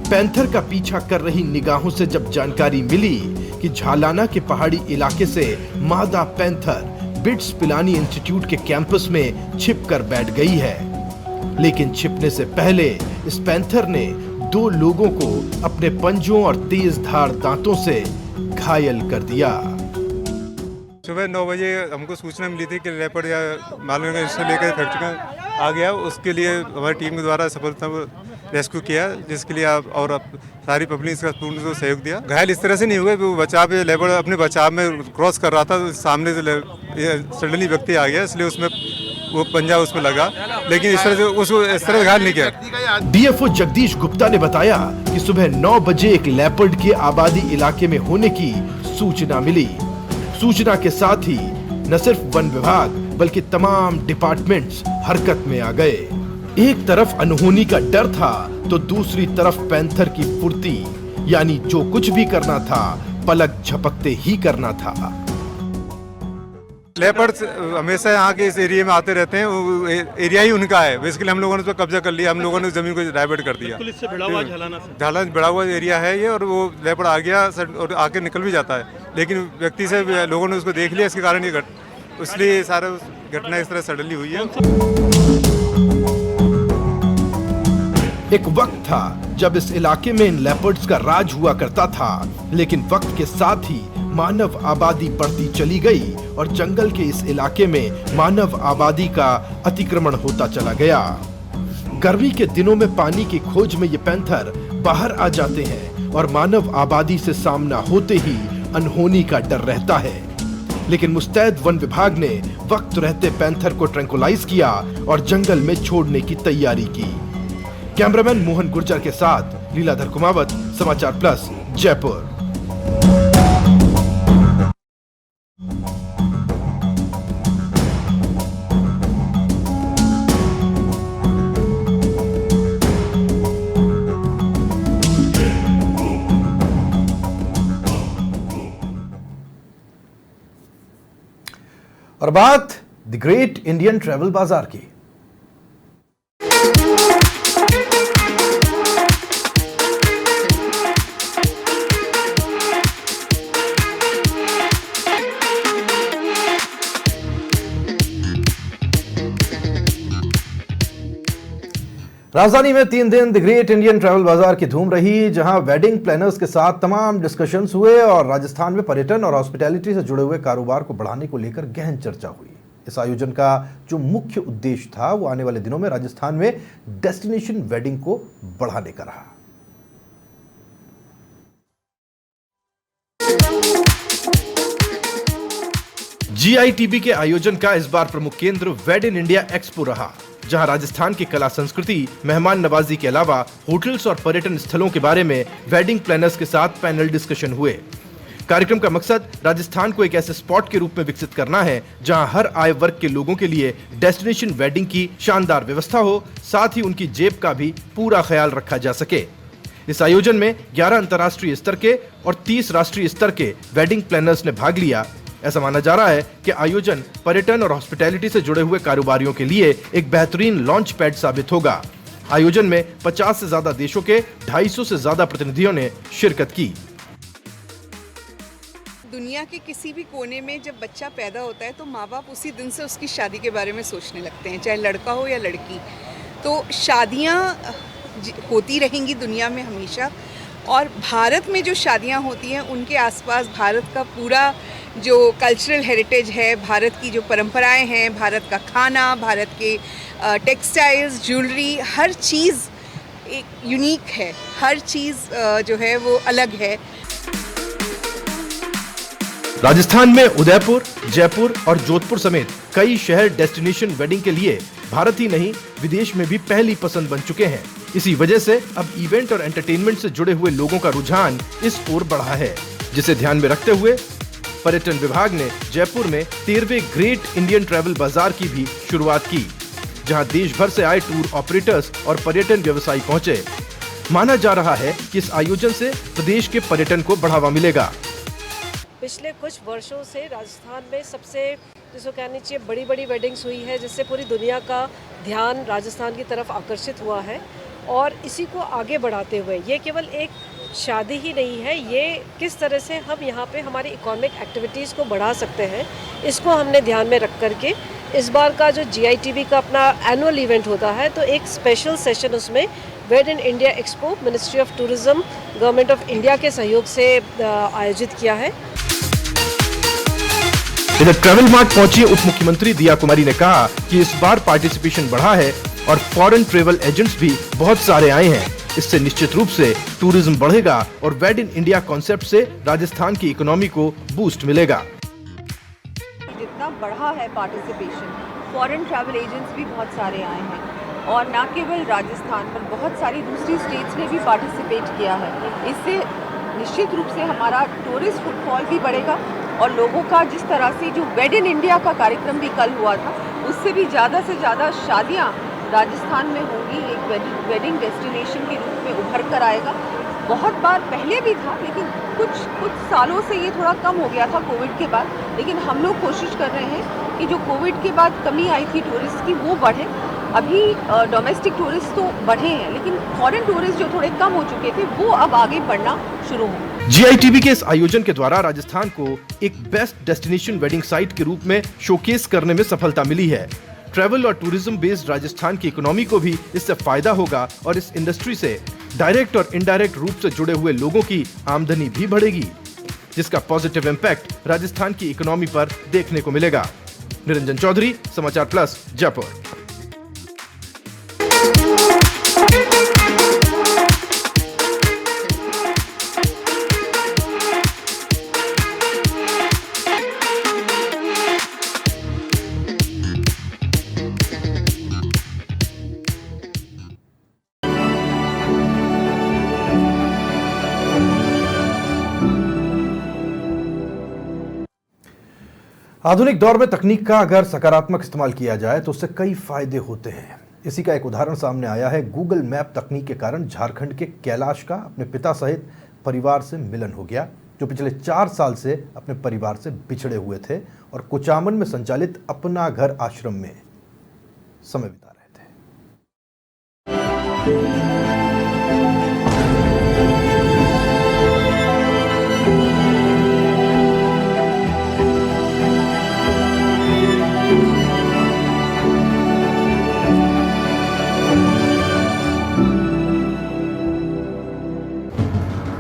[SPEAKER 1] पैंथर का पीछा कर रही निगाहों से जब जानकारी मिली कि झालाना के पहाड़ी इलाके से मादा पैंथर बिट्स पिलानी इंस्टीट्यूट के कैंपस में छिपकर बैठ गई है, लेकिन छिपने से पहले इस पैंथर ने 2 लोगों को अपने पंजों और तेज धार दांतों से घायल कर दिया।
[SPEAKER 11] सुबह 9 बजे हमको सूचना मिली थी कि लेपर्ड या मालवीय नगर से लेकर फैक्ट्री में आ गया। उसके लिए हमारी टीम के द्वारा सफलता रेस्क्यू किया, जिसके लिए आप सारी पब्लिक का पूर्ण सहयोग दिया। घायल इस तरह से नहीं हुए, वो बचाव लेबर अपने बचाव में क्रॉस कर रहा था, सामने से सडनली व्यक्ति आ गया, इसलिए उसमें वो पंजा उसमें लगा, लेकिन इस तरह से उसको इस तरह घायल नहीं किया।
[SPEAKER 1] डीएफओ जगदीश गुप्ता ने बताया कि सुबह 9 बजे एक लेपर्ड के आबादी इलाके में होने की सूचना मिली। सूचना के साथ ही न सिर्फ वन विभाग बल्कि तमाम डिपार्टमेंट्स हरकत में आ गए। एक तरफ अनहोनी का डर था तो दूसरी तरफ पैंथर की फुर्ती, यानी जो कुछ भी करना था पलक झपकते ही करना था।
[SPEAKER 11] लेपर्ड्स हमेशा यहाँ के इस एरिया में आते रहते हैं, वो एरिया ही उनका है। बेसिकली हम लोगों ने उस पर कब्जा कर लिया, हम लोगों ने जमीन को डाइवर्ट कर दिया। पुलिस से भिड़ा हुआ झालाना भिड़ा हुआ एरिया है ये, और वो लेपर्ड आ गया और आके निकल भी जाता है, लेकिन व्यक्ति से लोगों ने उसको देख लिया, इसके कारण ये इसलिए सारा घटना इस तरह सडनली हुई है।
[SPEAKER 1] एक वक्त था जब इस इलाके में इन लेपर्ड्स का राज हुआ करता था, लेकिन वक्त के साथ ही मानव आबादी बढ़ती चली गई और जंगल के इस इलाके में मानव आबादी का अतिक्रमण होता चला गया। गर्मी के दिनों में पानी की खोज में ये पैंथर बाहर आ जाते हैं और मानव आबादी से सामना होते ही अनहोनी का डर रहता है। लेकिन मुस्तैद वन विभाग ने वक्त रहते पैंथर को ट्रैंकुलाइज किया और जंगल में छोड़ने की तैयारी की। कैमरामैन मोहन गुर्जर के साथ लीलाधर कुमावत, समाचार प्लस, जयपुर। और बात द ग्रेट इंडियन ट्रैवल बाजार की। राजधानी में 3 दिन द ग्रेट इंडियन ट्रैवल बाजार की धूम रही, जहां वेडिंग प्लानर्स के साथ तमाम डिस्कशंस हुए और राजस्थान में पर्यटन और हॉस्पिटैलिटी से जुड़े हुए कारोबार को बढ़ाने को लेकर गहन चर्चा हुई। इस आयोजन का जो मुख्य उद्देश्य था वो आने वाले दिनों में राजस्थान में डेस्टिनेशन वेडिंग को बढ़ाने का रहा। GITB के आयोजन का इस बार प्रमुख केंद्र वेड इन इंडिया एक्सपो रहा, जहां राजस्थान की कला संस्कृति, मेहमान नवाजी के अलावा होटल्स और पर्यटन स्थलों के बारे में वेडिंग प्लानर्स के साथ पैनल डिस्कशन हुए। कार्यक्रम का मकसद राजस्थान को एक ऐसे स्पॉट के रूप में विकसित करना है जहां हर आय वर्ग के लोगों के लिए डेस्टिनेशन वेडिंग की शानदार व्यवस्था हो, साथ ही उनकी जेब का भी पूरा ख्याल रखा जा सके। इस आयोजन में 11 अंतर्राष्ट्रीय स्तर के और 30 राष्ट्रीय स्तर के वेडिंग प्लानर्स ने भाग लिया। ऐसा माना जा रहा है कि आयोजन पर्यटन और हॉस्पिटैलिटी से जुड़े हुए कारोबारियों के लिए एक बेहतरीन लॉन्च पैड साबित होगा। आयोजन में 50 से ज्यादा देशों के 250 से ज्यादा प्रतिनिधियों ने शिरकत की।
[SPEAKER 12] दुनिया के किसी भी कोने में जब बच्चा पैदा होता है तो माँ बाप उसी दिन से उसकी शादी के बारे में सोचने लगते हैं, चाहे लड़का हो या लड़की। तो शादियाँ होती रहेंगी दुनिया में हमेशा, और भारत में जो शादियाँ होती हैं उनके आसपास भारत का पूरा जो कल्चरल हेरिटेज है, भारत की जो परंपराएं हैं, भारत का खाना, भारत के टेक्सटाइल्स, ज्वेलरी, हर चीज़ एक यूनिक है, हर चीज़ जो है वो अलग है।
[SPEAKER 1] राजस्थान में उदयपुर, जयपुर और जोधपुर समेत कई शहर डेस्टिनेशन वेडिंग के लिए भारत ही नहीं विदेश में भी पहली पसंद बन चुके हैं। इसी वजह से अब इवेंट और एंटरटेनमेंट से जुड़े हुए लोगों का रुझान इस ओर बढ़ा है, जिसे ध्यान में रखते हुए पर्यटन विभाग ने जयपुर में 13वें ग्रेट इंडियन ट्रैवल बाजार की भी शुरुआत की, जहां देश भर से आए टूर ऑपरेटर्स और पर्यटन व्यवसायी पहुंचे। माना जा रहा है कि इस आयोजन से प्रदेश के पर्यटन को बढ़ावा मिलेगा।
[SPEAKER 13] पिछले कुछ वर्षों से राजस्थान में सबसे जिसको कहनी चाहिए बड़ी बड़ी वेडिंग्स हुई है, जिससे पूरी दुनिया का ध्यान राजस्थान की तरफ आकर्षित हुआ है। और इसी को आगे बढ़ाते हुए ये केवल एक शादी ही नहीं है, ये किस तरह से हम यहाँ पे हमारी इकोनॉमिक एक्टिविटीज़ को बढ़ा सकते हैं, इसको हमने ध्यान में रख करके इस बार का जो GITB का अपना एनुअल इवेंट होता है, तो एक स्पेशल सेशन उसमें wed in India expo ministry of tourism government of India के सहयोग से आयोजित किया है।
[SPEAKER 1] इधर ट्रैवल मार्ट पहुंची उप मुख्यमंत्री दिया कुमारी ने कहा कि इस बार पार्टिसिपेशन बढ़ा है और फॉरेन ट्रैवल एजेंट्स भी बहुत सारे आए हैं। इससे निश्चित रूप से टूरिज्म बढ़ेगा और वेड इन इंडिया कॉन्सेप्ट से राजस्थान की इकोनॉमी को बूस्ट मिलेगा।
[SPEAKER 14] जितना बढ़ा है पार्टिसिपेशन, फॉरेन ट्रैवल एजेंट्स भी बहुत सारे आए हैं और न केवल राजस्थान पर बहुत सारी दूसरी स्टेट्स ने भी पार्टिसिपेट किया है। इससे निश्चित रूप से हमारा टूरिस्ट फुटफॉल भी बढ़ेगा और लोगों का जिस तरह से जो वेड इन इंडिया का कार्यक्रम भी कल हुआ था, उससे भी ज़्यादा से ज़्यादा शादियाँ राजस्थान में होंगी, एक वेडिंग डेस्टिनेशन के रूप में उभर कर आएगा। बहुत बार पहले भी था, लेकिन कुछ सालों से ये थोड़ा कम हो गया था कोविड के बाद, लेकिन हम लोग कोशिश कर रहे हैं कि जो कोविड के बाद कमी आई थी टूरिस्ट की वो बढ़े। अभी डोमेस्टिक टूरिस्ट तो बढ़े हैं, लेकिन फॉरेन टूरिस्ट जो थोड़े कम हो चुके थे वो अब आगे बढ़ना शुरू हो।
[SPEAKER 1] GITB के इस आयोजन के द्वारा राजस्थान को एक बेस्ट डेस्टिनेशन वेडिंग साइट के रूप में शोकेस करने में सफलता मिली है। ट्रैवल और टूरिज्म बेस्ड राजस्थान की इकोनॉमी को भी इससे फायदा होगा और इस इंडस्ट्री से डायरेक्ट और इनडायरेक्ट रूप से जुड़े हुए लोगों की आमदनी भी बढ़ेगी, जिसका पॉजिटिव इम्पैक्ट राजस्थान की इकोनॉमी पर देखने को मिलेगा। निरंजन चौधरी, समाचार प्लस, जयपुर। आधुनिक दौर में तकनीक का अगर सकारात्मक इस्तेमाल किया जाए तो उससे कई फायदे होते हैं। इसी का एक उदाहरण सामने आया है। गूगल मैप तकनीक के कारण झारखंड के कैलाश का अपने पिता सहित परिवार से मिलन हो गया, जो पिछले 4 साल से अपने परिवार से बिछड़े हुए थे और कुचामन में संचालित अपना घर आश्रम में समय बिता रहे थे।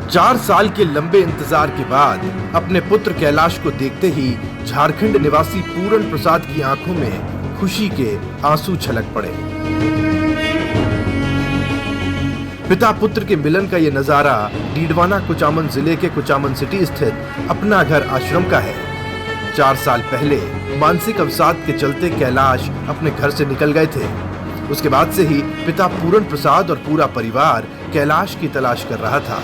[SPEAKER 1] 4 साल के लंबे इंतजार के बाद अपने पुत्र कैलाश को देखते ही झारखंड निवासी पूरन प्रसाद की आंखों में खुशी के आंसू छलक पड़े। पिता पुत्र के मिलन का यह नजारा डीडवाना कुचामन जिले के कुचामन सिटी स्थित अपना घर आश्रम का है। 4 साल पहले मानसिक अवसाद के चलते कैलाश अपने घर से निकल गए थे। उसके बाद से ही पिता पूरन प्रसाद और पूरा परिवार कैलाश की तलाश कर रहा था।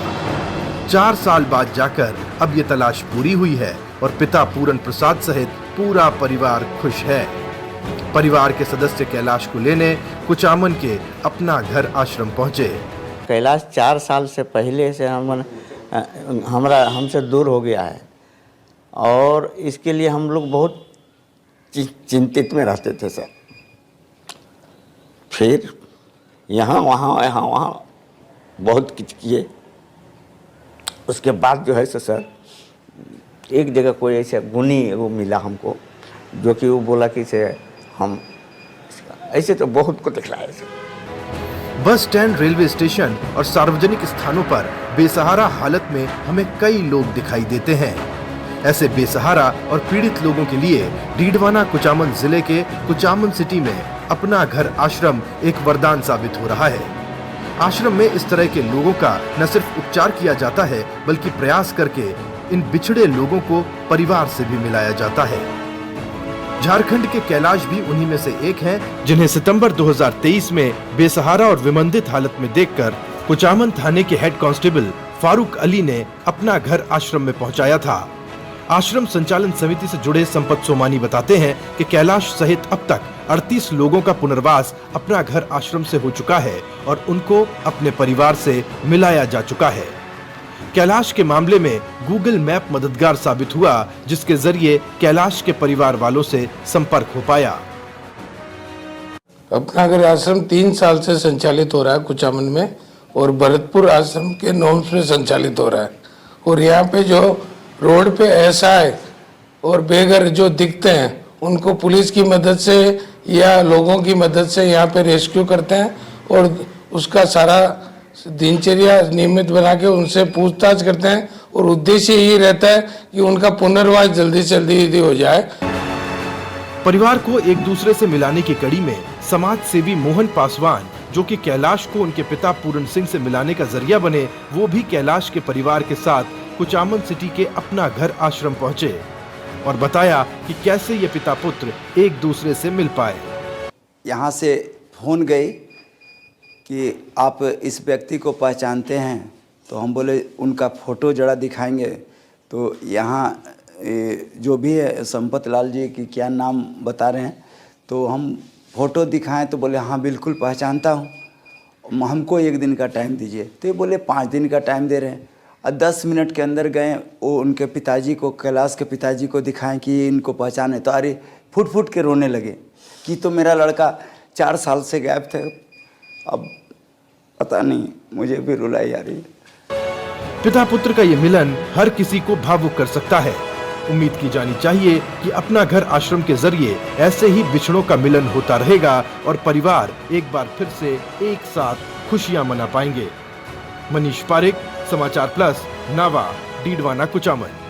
[SPEAKER 1] 4 साल बाद जाकर अब ये तलाश पूरी हुई है और पिता पूरन प्रसाद सहित पूरा परिवार खुश है। परिवार के सदस्य कैलाश को लेने कुचामन के अपना घर आश्रम पहुंचे।
[SPEAKER 15] कैलाश 4 साल से पहले से हमसे दूर हो गया है और इसके लिए हम लोग बहुत चिंतित में रहते थे सर। फिर यहाँ वहाँ बहुत कुछ किए। उसके बाद जो है सर एक जगह कोई ऐसा गुणी वो मिला हमको, जो कि वो बोला कि से हम ऐसे तो बहुत को दिख रहा है sir.
[SPEAKER 1] Bus stand, railway station और सार्वजनिक स्थानों पर बेसहारा हालत में हमें कई लोग दिखाई देते हैं। ऐसे बेसहारा और पीड़ित लोगों के लिए डीडवाना कुचामन जिले के कुचामन सिटी में अपना घर आश्रम एक वरदान साबित हो रहा है। आश्रम में इस तरह के लोगों का न सिर्फ उपचार किया जाता है, बल्कि प्रयास करके इन बिछड़े लोगों को परिवार से भी मिलाया जाता है। झारखंड के कैलाश भी उन्हीं में से एक हैं, जिन्हें सितंबर 2023 में बेसहारा और विमंदित हालत में देखकर कुचामन थाने के हेड कांस्टेबल फारूक अली ने अपना घर आश्रम में पहुंचाया था। आश्रम संचालन समिति से जुड़े संपत सोमानी बताते हैं कि कैलाश सहित अब तक 38 लोगों का पुनर्वास अपना घर आश्रम से हो चुका है और उनको अपने परिवार से मिलाया जा चुका है। कैलाश के मामले में गूगल मैप मददगार साबित हुआ, जिसके जरिए कैलाश के परिवार वालों से संपर्क हो पाया।
[SPEAKER 16] अपना घर आश्रम 3 साल से संचालित हो रहा है कुचामन में और भरतपुर आश्रम के नॉर्म्स में संचालित हो रहा है। और यहाँ पे जो रोड पे एसआई और बेघर जो दिखते हैं उनको पुलिस की मदद से या लोगों की मदद से यहाँ पे रेस्क्यू करते हैं और उसका सारा दिनचर्या नियमित बना के उनसे पूछताछ करते हैं और उद्देश्य यही रहता है कि उनका पुनर्वास जल्दी से जल्दी हो जाए।
[SPEAKER 1] परिवार को एक दूसरे से मिलाने की कड़ी में समाज सेवी मोहन पासवान, जो कि कैलाश को उनके पिता पूरन सिंह से मिलाने का जरिया बने, वो भी कैलाश के परिवार के साथ कुचामन सिटी के अपना घर आश्रम पहुंचे और बताया कि कैसे ये पिता पुत्र एक दूसरे से मिल पाए।
[SPEAKER 17] यहाँ से फोन गई कि आप इस व्यक्ति को पहचानते हैं, तो हम बोले उनका फोटो जरा दिखाएंगे। तो यहाँ जो भी है संपत लाल जी की क्या नाम बता रहे हैं, तो हम फ़ोटो दिखाएं तो बोले हाँ बिल्कुल पहचानता हूँ, हमको 1 दिन का टाइम दीजिए। तो ये बोले 5 दिन का टाइम दे रहे हैं। और 10 मिनट के अंदर गए, वो उनके पिताजी को, कैलाश के पिताजी को दिखाएं कि इनको पहचाने, तो अरे फुट फुट के रोने लगे कि तो मेरा लड़का 4 साल से गायब थे, अब पता नहीं, मुझे भी रुलाई आ रही है।
[SPEAKER 1] पिता पुत्र का ये मिलन हर किसी को भावुक कर सकता है। उम्मीद की जानी चाहिए कि अपना घर आश्रम के जरिए ऐसे ही बिछड़ों का मिलन होता रहेगा और परिवार एक बार फिर से एक साथ खुशियां मना पाएंगे। मनीष पारिक, समाचार प्लस, नावा, डीडवाना, कुचामन।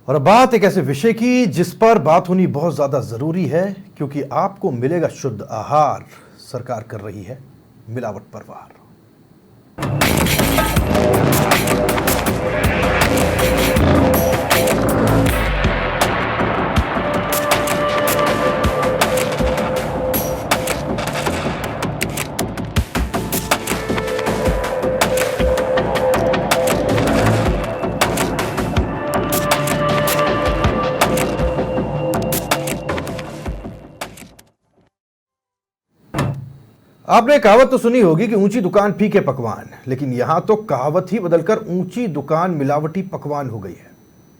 [SPEAKER 1] और अब बात एक ऐसे विषय की जिस पर बात होनी बहुत ज्यादा जरूरी है, क्योंकि आपको मिलेगा शुद्ध आहार। सरकार कर रही है मिलावट पर वार। आपने कहावत तो सुनी होगी कि ऊंची दुकान फीके पकवान, लेकिन यहां तो कहावत ही बदलकर ऊंची दुकान मिलावटी पकवान हो गई है।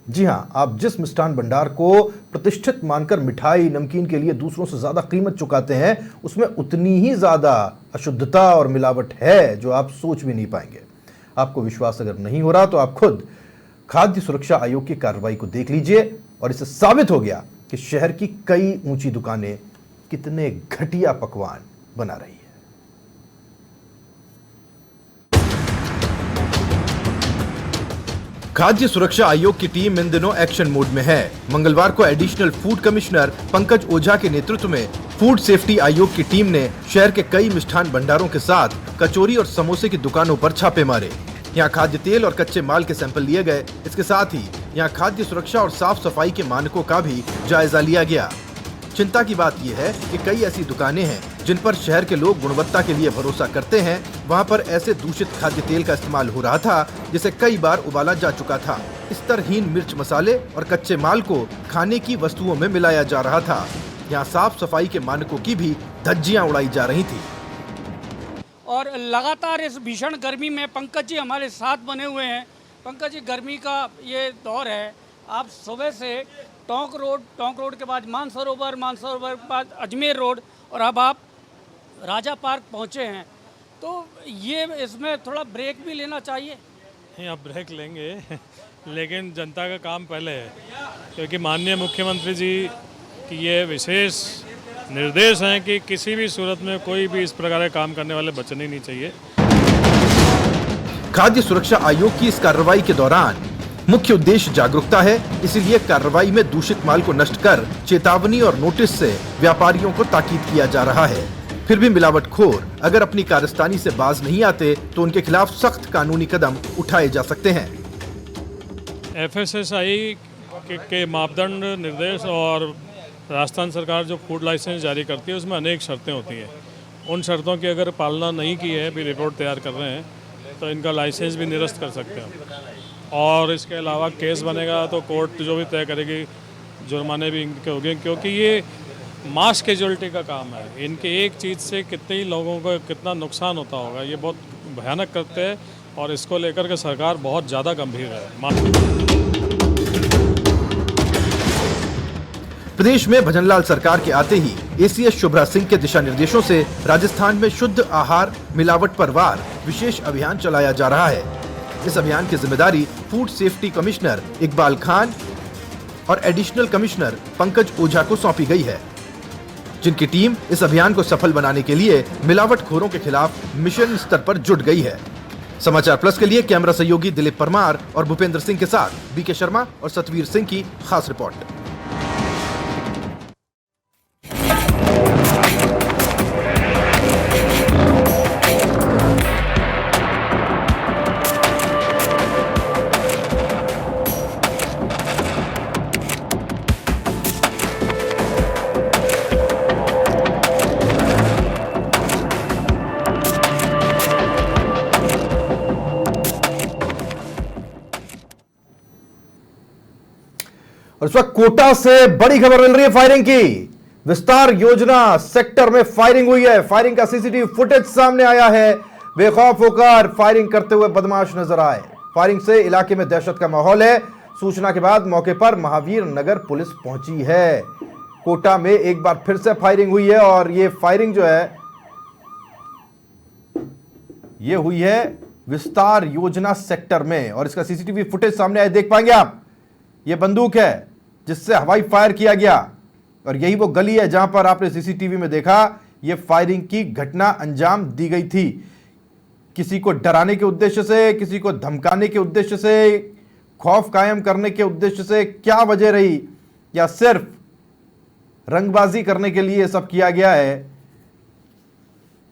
[SPEAKER 1] जी हां, आप जिस मिष्ठान भंडार को प्रतिष्ठित मानकर मिठाई नमकीन के लिए दूसरों से ज्यादा कीमत चुकाते हैं, उसमें उतनी ही ज्यादा अशुद्धता और मिलावट है जो आप सोच भी नहीं पाएंगे। आपको विश्वास अगर नहीं हो रहा तो आप खुद खाद्य सुरक्षा आयोग की कार्रवाई को देख लीजिए और इससे साबित हो गया कि शहर की कई ऊंची दुकानें कितने घटिया पकवान बना रही है। खाद्य सुरक्षा आयोग की टीम इन दिनों एक्शन मोड में है। मंगलवार को एडिशनल फूड कमिश्नर पंकज ओझा के नेतृत्व में फूड सेफ्टी आयोग की टीम ने शहर के कई मिष्ठान भंडारों के साथ कचौरी और समोसे की दुकानों पर छापे मारे। यहां खाद्य तेल और कच्चे माल के सैंपल लिए गए। इसके साथ ही यहां खाद्य सुरक्षा और साफ सफाई के मानकों का भी जायजा लिया गया। चिंता की बात यह है कि कई ऐसी दुकानें हैं जिन पर शहर के लोग गुणवत्ता के लिए भरोसा करते हैं। वहां पर ऐसे दूषित खाद्य तेल का इस्तेमाल हो रहा था जिसे कई बार उबाला जा चुका था। स्तरहीन मिर्च मसाले और कच्चे माल को खाने की वस्तुओं में मिलाया जा रहा था। यहाँ साफ सफाई के मानकों की भी धज्जियां उड़ाई जा रही थी।
[SPEAKER 18] और लगातार इस भीषण गर्मी में पंकज जी हमारे साथ बने हुए हैं। पंकज जी, गर्मी का ये दौर है, आप सुबह से टोंक रोड के बाद मानसरोवर के बाद अजमेर रोड और अब आप राजा पार्क पहुंचे हैं, तो ये इसमें थोड़ा ब्रेक भी लेना चाहिए।
[SPEAKER 19] नहीं, अब ब्रेक लेंगे लेकिन जनता का काम पहले है, क्योंकि माननीय मुख्यमंत्री जी की ये विशेष निर्देश हैं कि किसी भी सूरत में कोई भी इस प्रकार का काम करने वाले बचने नहीं चाहिए।
[SPEAKER 1] खाद्य सुरक्षा आयोग की इस कार्रवाई के दौरान मुख्य उद्देश्य जागरूकता है, इसीलिए कार्रवाई में दूषित माल को नष्ट कर चेतावनी और नोटिस से व्यापारियों को ताकीद किया जा रहा है। फिर भी मिलावटखोर अगर अपनी कारस्तानी से बाज नहीं आते तो उनके खिलाफ सख्त कानूनी कदम उठाए जा सकते हैं।
[SPEAKER 19] FSSAI के मापदंड निर्देश और राजस्थान सरकार जो फूड लाइसेंस जारी करती है उसमें अनेक शर्तें होती हैं। उन शर्तों की अगर पालना नहीं की है, भी रिपोर्ट तैयार कर रहे हैं, तो इनका लाइसेंस भी निरस्त कर सकते हैं। और इसके अलावा केस बनेगा तो कोर्ट जो भी तय करेगी, जुर्माने भी इनके होंगे, क्योंकि ये मास कैजुअलिटी का काम है। इनके एक चीज़ से कितने लोगों को कितना नुकसान होता होगा, ये बहुत भयानक करते हैं और इसको लेकर के सरकार बहुत ज़्यादा गंभीर है।
[SPEAKER 1] प्रदेश में भजनलाल सरकार के आते ही ACS शुभ्रा सिंह के दिशा निर्देशों से राजस्थान में शुद्ध आहार मिलावट पर वार विशेष अभियान चलाया जा रहा है। इस अभियान की जिम्मेदारी food safety commissioner Iqbal Khan और एडिशनल कमिश्नर पंकज ओझा को सौंपी गई है, जिनकी टीम इस अभियान को सफल बनाने के लिए मिलावटखोरों के खिलाफ मिशन स्तर पर जुट गई है। समाचार प्लस के लिए कैमरा सहयोगी दिलीप परमार और भूपेंद्र सिंह के साथ BK शर्मा और सतवीर सिंह की खास रिपोर्ट। और इस वक्त कोटा से बड़ी खबर मिल रही है फायरिंग की। विस्तार योजना सेक्टर में फायरिंग हुई है। फायरिंग का CCTV फुटेज सामने आया है। बेखौफ होकर फायरिंग करते हुए बदमाश नजर आए। फायरिंग से इलाके में दहशत का माहौल है। सूचना के बाद मौके पर महावीर नगर पुलिस पहुंची है। कोटा में एक बार फिर से फायरिंग हुई है और ये फायरिंग जो है ये हुई है विस्तार योजना सेक्टर में और इसका सीसीटीवी फुटेज सामने आए, देख पाएंगे आप। ये बंदूक है जिससे हवाई फायर किया गया और यही वो गली है जहां पर आपने सीसीटीवी में देखा ये फायरिंग की घटना अंजाम दी गई थी। किसी को डराने के उद्देश्य से, किसी को धमकाने के उद्देश्य से, खौफ कायम करने के उद्देश्य से क्या वजह रही या सिर्फ रंगबाजी करने के लिए यह सब किया गया है,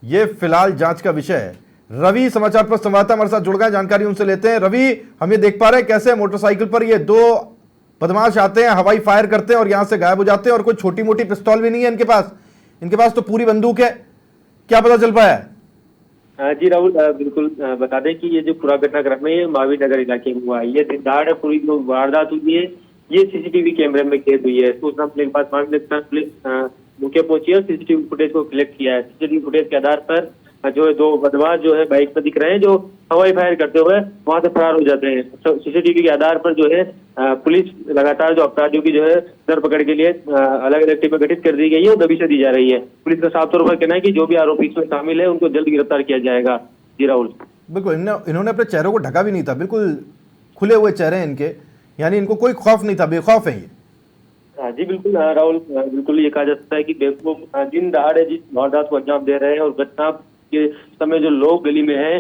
[SPEAKER 1] यह फिलहाल जांच का विषय है। रवि समाचार पर संवाददाता हमारे साथ जुड़ गए, जानकारी उनसे लेते हैं। रवि, हम ये देख पा रहे हैं कैसे मोटरसाइकिल पर ये दो बदमाश आते हैं, हवाई फायर करते हैं और यहां से गायब हो जाते हैं और कोई छोटी मोटी पिस्तौल भी नहीं है इनके पास तो पूरी बंदूक है। क्या पता चल पाया है?
[SPEAKER 20] जी राहुल, बिल्कुल बता दें कि ये जो पूरा घटनाक्रम है ये महावीर नगर इलाके में हुआ है। ये दिनदाड़ पूरी जो वारदात हुई है ये सीसीटीवी कैमरे में कैद हुई है। सूचना मिलने के बाद महावीर पुलिस मौके पहुंची है, सीसीटीवी फुटेज को कलेक्ट किया है। सीसीटीवी फुटेज के आधार पर जो है दो बदमाश जो है बाइक पर दिख रहे हैं जो हवाई फायर करते हुए वहां से फरार हो जाते हैं। सीसीटीवी के आधार पर जो है पुलिस लगातार जो अपराधियों की जो है धरपकड़ के लिए अलग अलग टीमें गठित कर दी गई है और दबिशें दी जा रही है। पुलिस का साफ तौर पर कहना है कि जो भी आरोपी इसमें शामिल है उनको जल्द गिरफ्तार किया जाएगा। जी राहुल,
[SPEAKER 1] बिल्कुल इन्होंने अपने चेहरों को ढका भी नहीं था, बिल्कुल खुले हुए चेहरे हैं इनके, यानी इनको कोई खौफ नहीं था, बेखौफ है ये।
[SPEAKER 20] जी बिल्कुल राहुल, बिल्कुल ये कहा जा सकता है कि बेवकूफ दिन दहाड़े जिस वारदात को अंजाम दे रहे हैं और घटना के समय जो लोग गली में हैं,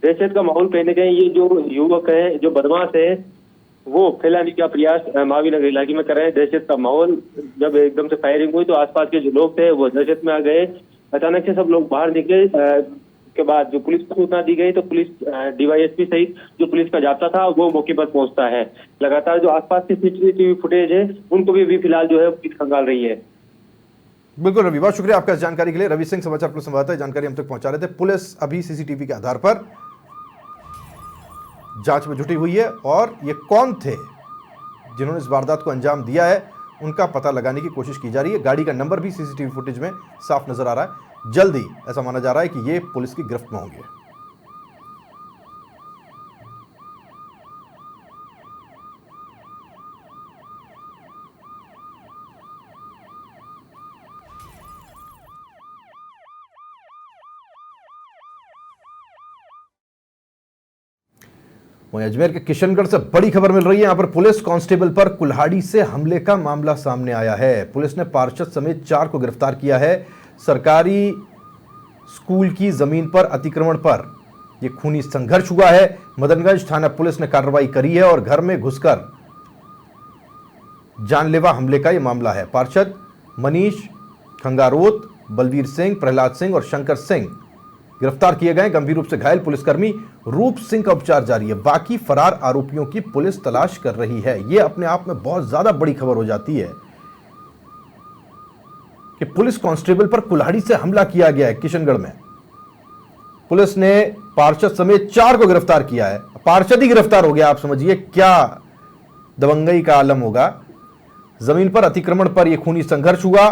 [SPEAKER 20] दहशत का माहौल कहीं ना कहीं ये जो युवक है, जो बदमाश है, वो फैलाने का प्रयास महावीर नगर इलाके में कर रहे हैं। दहशत का माहौल, जब एकदम से फायरिंग हुई तो आसपास के जो लोग थे वो दहशत में आ गए। अचानक से सब लोग बाहर निकले के बाद जो पुलिस को सूचना दी गई तो पुलिस डीवाईएसपी सहित जो पुलिस का जाब्ता था वो मौके पर पहुंचता है। लगातार जो आसपास की सीसीटीवी फुटेज है उनको भी फिलहाल जो है पुलिस खंगाल रही है।
[SPEAKER 1] बिल्कुल रवि, बहुत शुक्रिया आपका इस जानकारी के लिए। रवि सिंह समाचार प्लस संवाददाता जानकारी हम तक पहुंचा रहे थे। पुलिस अभी सीसीटीवी के आधार पर जांच में जुटी हुई है और ये कौन थे जिन्होंने इस वारदात को अंजाम दिया है उनका पता लगाने की कोशिश की जा रही है। गाड़ी का नंबर भी सीसीटीवी फुटेज में साफ नजर आ रहा है। जल्द ही ऐसा माना जा रहा है कि ये पुलिस की गिरफ्त में होंगे। वहीं अजमेर के किशनगढ़ से बड़ी खबर मिल रही है। यहां पर पुलिस कांस्टेबल पर कुल्हाड़ी से हमले का मामला सामने आया है। पुलिस ने पार्षद समेत 4 को गिरफ्तार किया है। सरकारी स्कूल की जमीन पर अतिक्रमण पर यह खूनी संघर्ष हुआ है। मदनगंज थाना पुलिस ने कार्रवाई करी है और घर में घुसकर जानलेवा हमले का यह मामला है। पार्षद मनीष खंगारोत, बलवीर सिंह, प्रहलाद सिंह और शंकर सिंह गिरफ्तार किए गए। गंभीर रूप से घायल पुलिसकर्मी रूप सिंह का उपचार जारी है। बाकी फरार आरोपियों की पुलिस तलाश कर रही है। यह अपने आप में बहुत ज्यादा बड़ी खबर हो जाती है कि पुलिस कांस्टेबल पर कुल्हाड़ी से हमला किया गया है। किशनगढ़ में पुलिस ने पार्षद समेत 4 को गिरफ्तार किया है। पार्षद ही गिरफ्तार हो गया, आप समझिए क्या दबंगई का आलम होगा। जमीन पर अतिक्रमण पर यह खूनी संघर्ष हुआ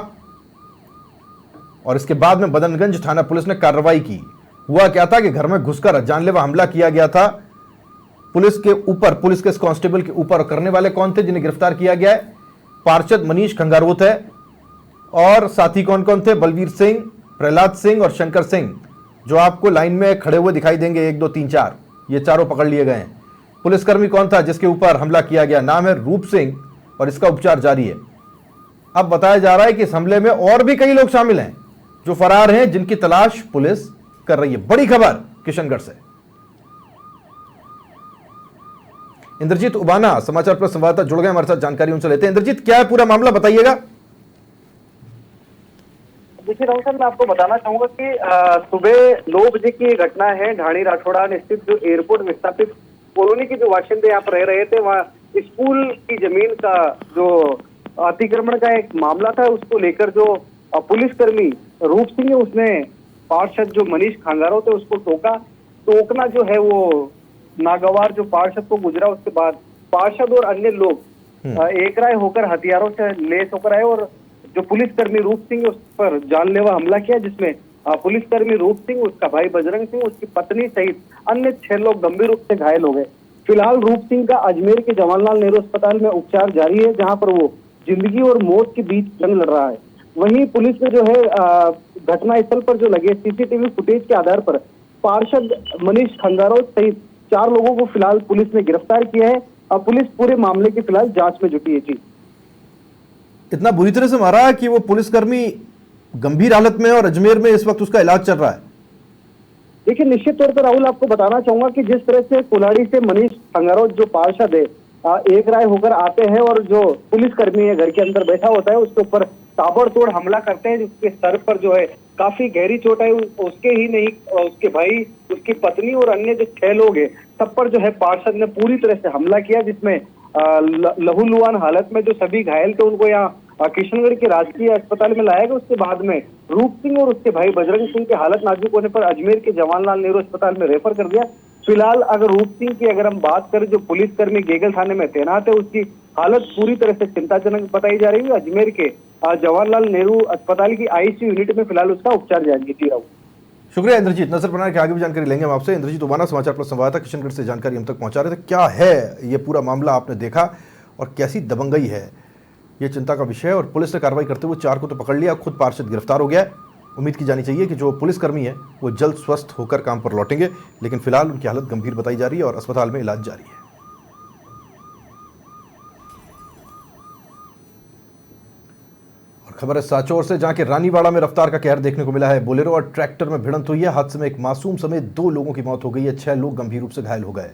[SPEAKER 1] और इसके बाद में मदनगंज थाना पुलिस ने कार्रवाई की। हुआ क्या था कि घर में घुसकर जानलेवा हमला किया गया था। पुलिस के ऊपर, पुलिस के कांस्टेबल के ऊपर करने वाले कौन थे जिन्हें गिरफ्तार किया गया है? पार्षद मनीष खंगारोत है और साथी कौन कौन थे? बलवीर सिंह, प्रहलाद सिंह और शंकर सिंह, जो आपको लाइन में खड़े हुए दिखाई देंगे। 1 2 3 4 ये चारों पकड़ लिए गए हैं। पुलिसकर्मी कौन था जिसके ऊपर हमला किया गया? नाम है रूप सिंह और इसका उपचार जारी है। अब बताया जा रहा है कि इस हमले में और भी कई लोग शामिल हैं जो फरार हैं, जिनकी तलाश पुलिस कर रही है। बड़ी खबर किशनगढ़ से। इंद्रजीत उबाना समाचार प्लस संवाददाता जुड़ गए हमारे साथ, जानकारी उनसे लेते हैं। इंद्रजीत, क्या है पूरा मामला, बताइएगा।
[SPEAKER 21] देखिए राहुल साहब, मैं आपको बताना चाहूंगा कि सुबह 9 बजे की घटना है। ढाणी राठौड़ा स्थित जो एयरपोर्ट विस्थापित कॉलोनी के जो बाशिंदे यहाँ पर रह रहे थे, वहाँ स्कूल की जमीन का जो अतिक्रमण का एक मामला था, उसको लेकर जो पुलिसकर्मी रूप सिंह है उसने पार्षद जो मनीष खंगारोत थे उसको टोकना जो है वो नागवार जो पार्षद को गुजरा। उसके बाद पार्षद और अन्य लोग एकराय होकर हथियारों से लेस होकर आए और जो पुलिसकर्मी रूप सिंह उस पर जानलेवा हमला किया, जिसमें पुलिसकर्मी रूप सिंह, उसका भाई बजरंग सिंह, उसकी पत्नी सहित अन्य 6 लोग गंभीर रूप से घायल हो गए। फिलहाल रूप सिंह का अजमेर के जवाहरलाल नेहरू अस्पताल में उपचार जारी है, जहां पर वो जिंदगी और मौत के बीच जंग लड़ रहा है। वहीं पुलिस ने जो है घटनास्थल पर जो लगे सीसीटीवी फुटेज के आधार पर पार्षद मनीष खंगारोत सहित 4 लोगों को फिलहाल पुलिस ने गिरफ्तार किया है। अब पुलिस पूरे मामले की फिलहाल जांच में जुटी है। जी,
[SPEAKER 1] इतना बुरी तरह से मारा है कि वो पुलिसकर्मी गंभीर हालत में है और अजमेर में इस वक्त उसका इलाज चल रहा है।
[SPEAKER 21] देखिए, निश्चित तौर पर राहुल आपको बताना चाहूंगा कि जिस तरह से कुल्हाड़ी से मनीष खंगारोत जो पार्षद है एक राय होकर आते हैं और जो पुलिसकर्मी है घर के अंदर बैठा होता है उसके ऊपर ताबड़तोड़ हमला करते हैं, जिसके सर पर जो है काफी गहरी चोट है। उसके ही नहीं, उसके भाई, उसकी पत्नी और अन्य जो 6 लोग हैं सब पर जो है पार्षद ने पूरी तरह से हमला किया, जिसमें लहूलुहान हालत में जो सभी घायल थे उनको यहाँ किशनगढ़ के राजकीय अस्पताल में लाया गया। उसके बाद में रूप सिंह और उसके भाई बजरंग सिंह की हालत नाजुक होने पर अजमेर के जवाहरलाल नेहरू अस्पताल में रेफर कर दिया। फिलहाल अगर रूप सिंह की अगर हम बात करें, जो पुलिसकर्मी गेगल थाने में तैनात है, उसकी हालत पूरी तरह से चिंताजनक बताई जा रही है। अजमेर के जवाहरलाल नेहरू अस्पताल की आईसीयू यूनिट में फिलहाल उसका उपचार जारी है।
[SPEAKER 1] शुक्रिया इंद्रजीत। नजर बनाने के आगे भी जानकारी लेंगे हम आपसे। इंद्रजीत उबाना, समाचार प्लस संवाददाता, किशनगढ़ से जानकारी हम तक पहुंचा रहे थे। क्या है ये पूरा मामला, आपने देखा, और कैसी दबंगई है, ये चिंता का विषय है। और पुलिस ने कार्रवाई करते हुए 4 को तो पकड़ लिया, खुद पार्षद गिरफ्तार हो गया है। उम्मीद की जानी चाहिए कि जो पुलिसकर्मी है वो जल्द स्वस्थ होकर काम पर लौटेंगे, लेकिन फिलहाल उनकी हालत गंभीर बताई जा रही है और अस्पताल में इलाज जारी है। और खबर है सांचौर से, जहां के रानीवाड़ा में रफ्तार का कहर देखने को मिला है। बोलेरो और ट्रैक्टर में भिड़ंत हुई है। हादसे में एक मासूम समेत 2 लोगों की मौत हो गई है। 6 लोग गंभीर रूप से घायल हो गए।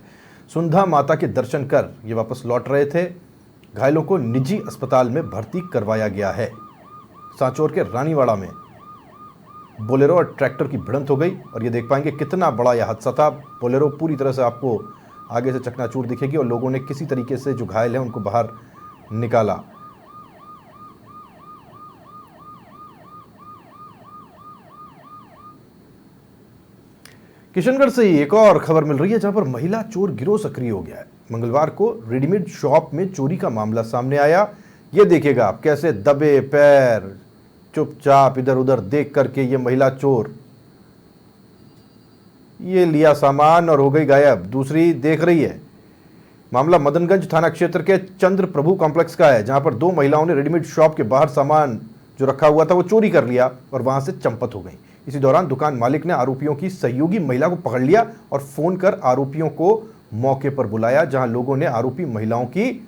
[SPEAKER 1] सुंधा माता के दर्शन कर ये वापस लौट रहे थे। घायलों को निजी अस्पताल में भर्ती करवाया गया है। सांचौर के रानीवाड़ा में बोलेरो और ट्रैक्टर की भिड़ंत हो गई और ये देख पाएंगे कितना बड़ा यह हादसा था। बोलेरो पूरी तरह से आपको आगे से चकनाचूर दिखेगी और लोगों ने किसी तरीके से जो घायल हैं उनको बाहर निकाला। किशनगढ़ से ही एक और खबर मिल रही है, जहां पर महिला चोर गिरोह सक्रिय हो गया है। मंगलवार को रेडीमेड शॉप में चोरी का मामला सामने आया। ये देखिएगा आप कैसे दबे पैर चुपचाप इधर उधर देख करके ये महिला चोर, ये लिया सामान और हो गई गायब। दूसरी देख रही है। मामला मदनगंज थाना क्षेत्र के चंद्र प्रभु कॉम्प्लेक्स का है, जहां पर 2 महिलाओं ने रेडीमेड शॉप के बाहर सामान जो रखा हुआ था वो चोरी कर लिया और वहां से चंपत हो गई। इसी दौरान दुकान मालिक ने आरोपियों की सहयोगी महिला को पकड़ लिया और फोन कर आरोपियों को मौके पर बुलाया, जहां लोगों ने आरोपी महिलाओं की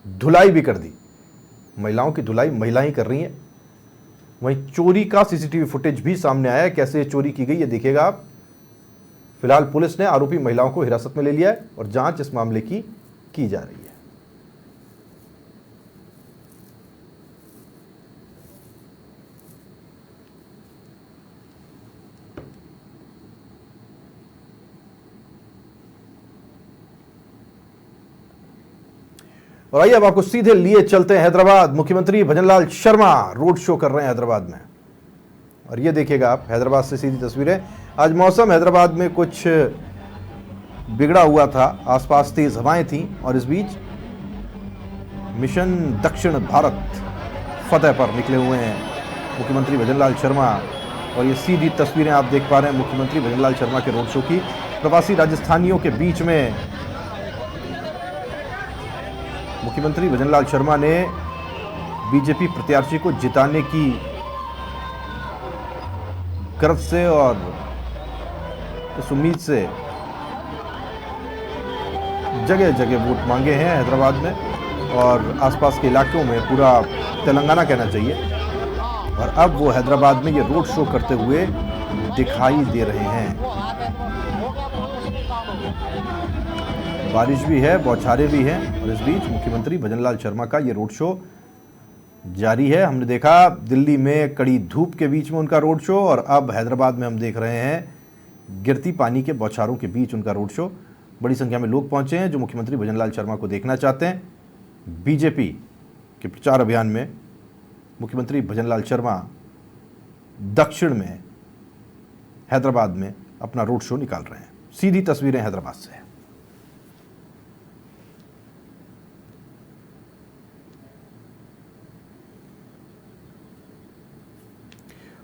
[SPEAKER 1] धुलाई भी कर दी। महिलाओं की धुलाई महिला ही कर रही हैं। वहीं चोरी का सीसीटीवी फुटेज भी सामने आया है। कैसे चोरी की गई ये देखिएगा आप। फिलहाल पुलिस ने आरोपी महिलाओं को हिरासत में ले लिया है और जांच इस मामले की जा रही है। और आइए अब आपको सीधे लिए चलते हैं हैदराबाद। मुख्यमंत्री भजनलाल शर्मा रोड शो कर रहे हैं हैदराबाद में, और ये देखिएगा आप हैदराबाद से सीधी तस्वीरें। आज मौसम हैदराबाद में कुछ बिगड़ा हुआ था, आसपास तेज हवाएं थीं, और इस बीच मिशन दक्षिण भारत फतेह पर निकले हुए हैं मुख्यमंत्री भजनलाल शर्मा। और ये सीधी तस्वीरें आप देख पा रहे हैं मुख्यमंत्री भजनलाल शर्मा के रोड शो की। प्रवासी राजस्थानियों के बीच में मुख्यमंत्री भजनलाल शर्मा ने बीजेपी प्रत्याशी को जिताने की गर्व से और इस उम्मीद से जगह जगह वोट मांगे हैं हैदराबाद में और आसपास के इलाकों में, पूरा तेलंगाना कहना चाहिए। और अब वो हैदराबाद में ये रोड शो करते हुए दिखाई दे रहे हैं। बारिश भी है, बौछारें भी हैं, और इस बीच मुख्यमंत्री भजनलाल शर्मा का ये रोड शो जारी है। हमने देखा दिल्ली में कड़ी धूप के बीच में उनका रोड शो, और अब हैदराबाद में हम देख रहे हैं गिरती पानी के बौछारों के बीच उनका रोड शो। बड़ी संख्या में लोग पहुंचे हैं जो मुख्यमंत्री भजनलाल शर्मा को देखना चाहते हैं। बीजेपी के प्रचार अभियान में मुख्यमंत्री भजनलाल शर्मा दक्षिण में हैदराबाद में अपना रोड शो निकाल रहे हैं। सीधी तस्वीरें हैदराबाद से।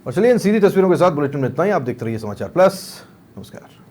[SPEAKER 1] और चलिए इन सीधी तस्वीरों के साथ बुलेटिन में इतना ही। आप देखते रहिए समाचार प्लस। नमस्कार।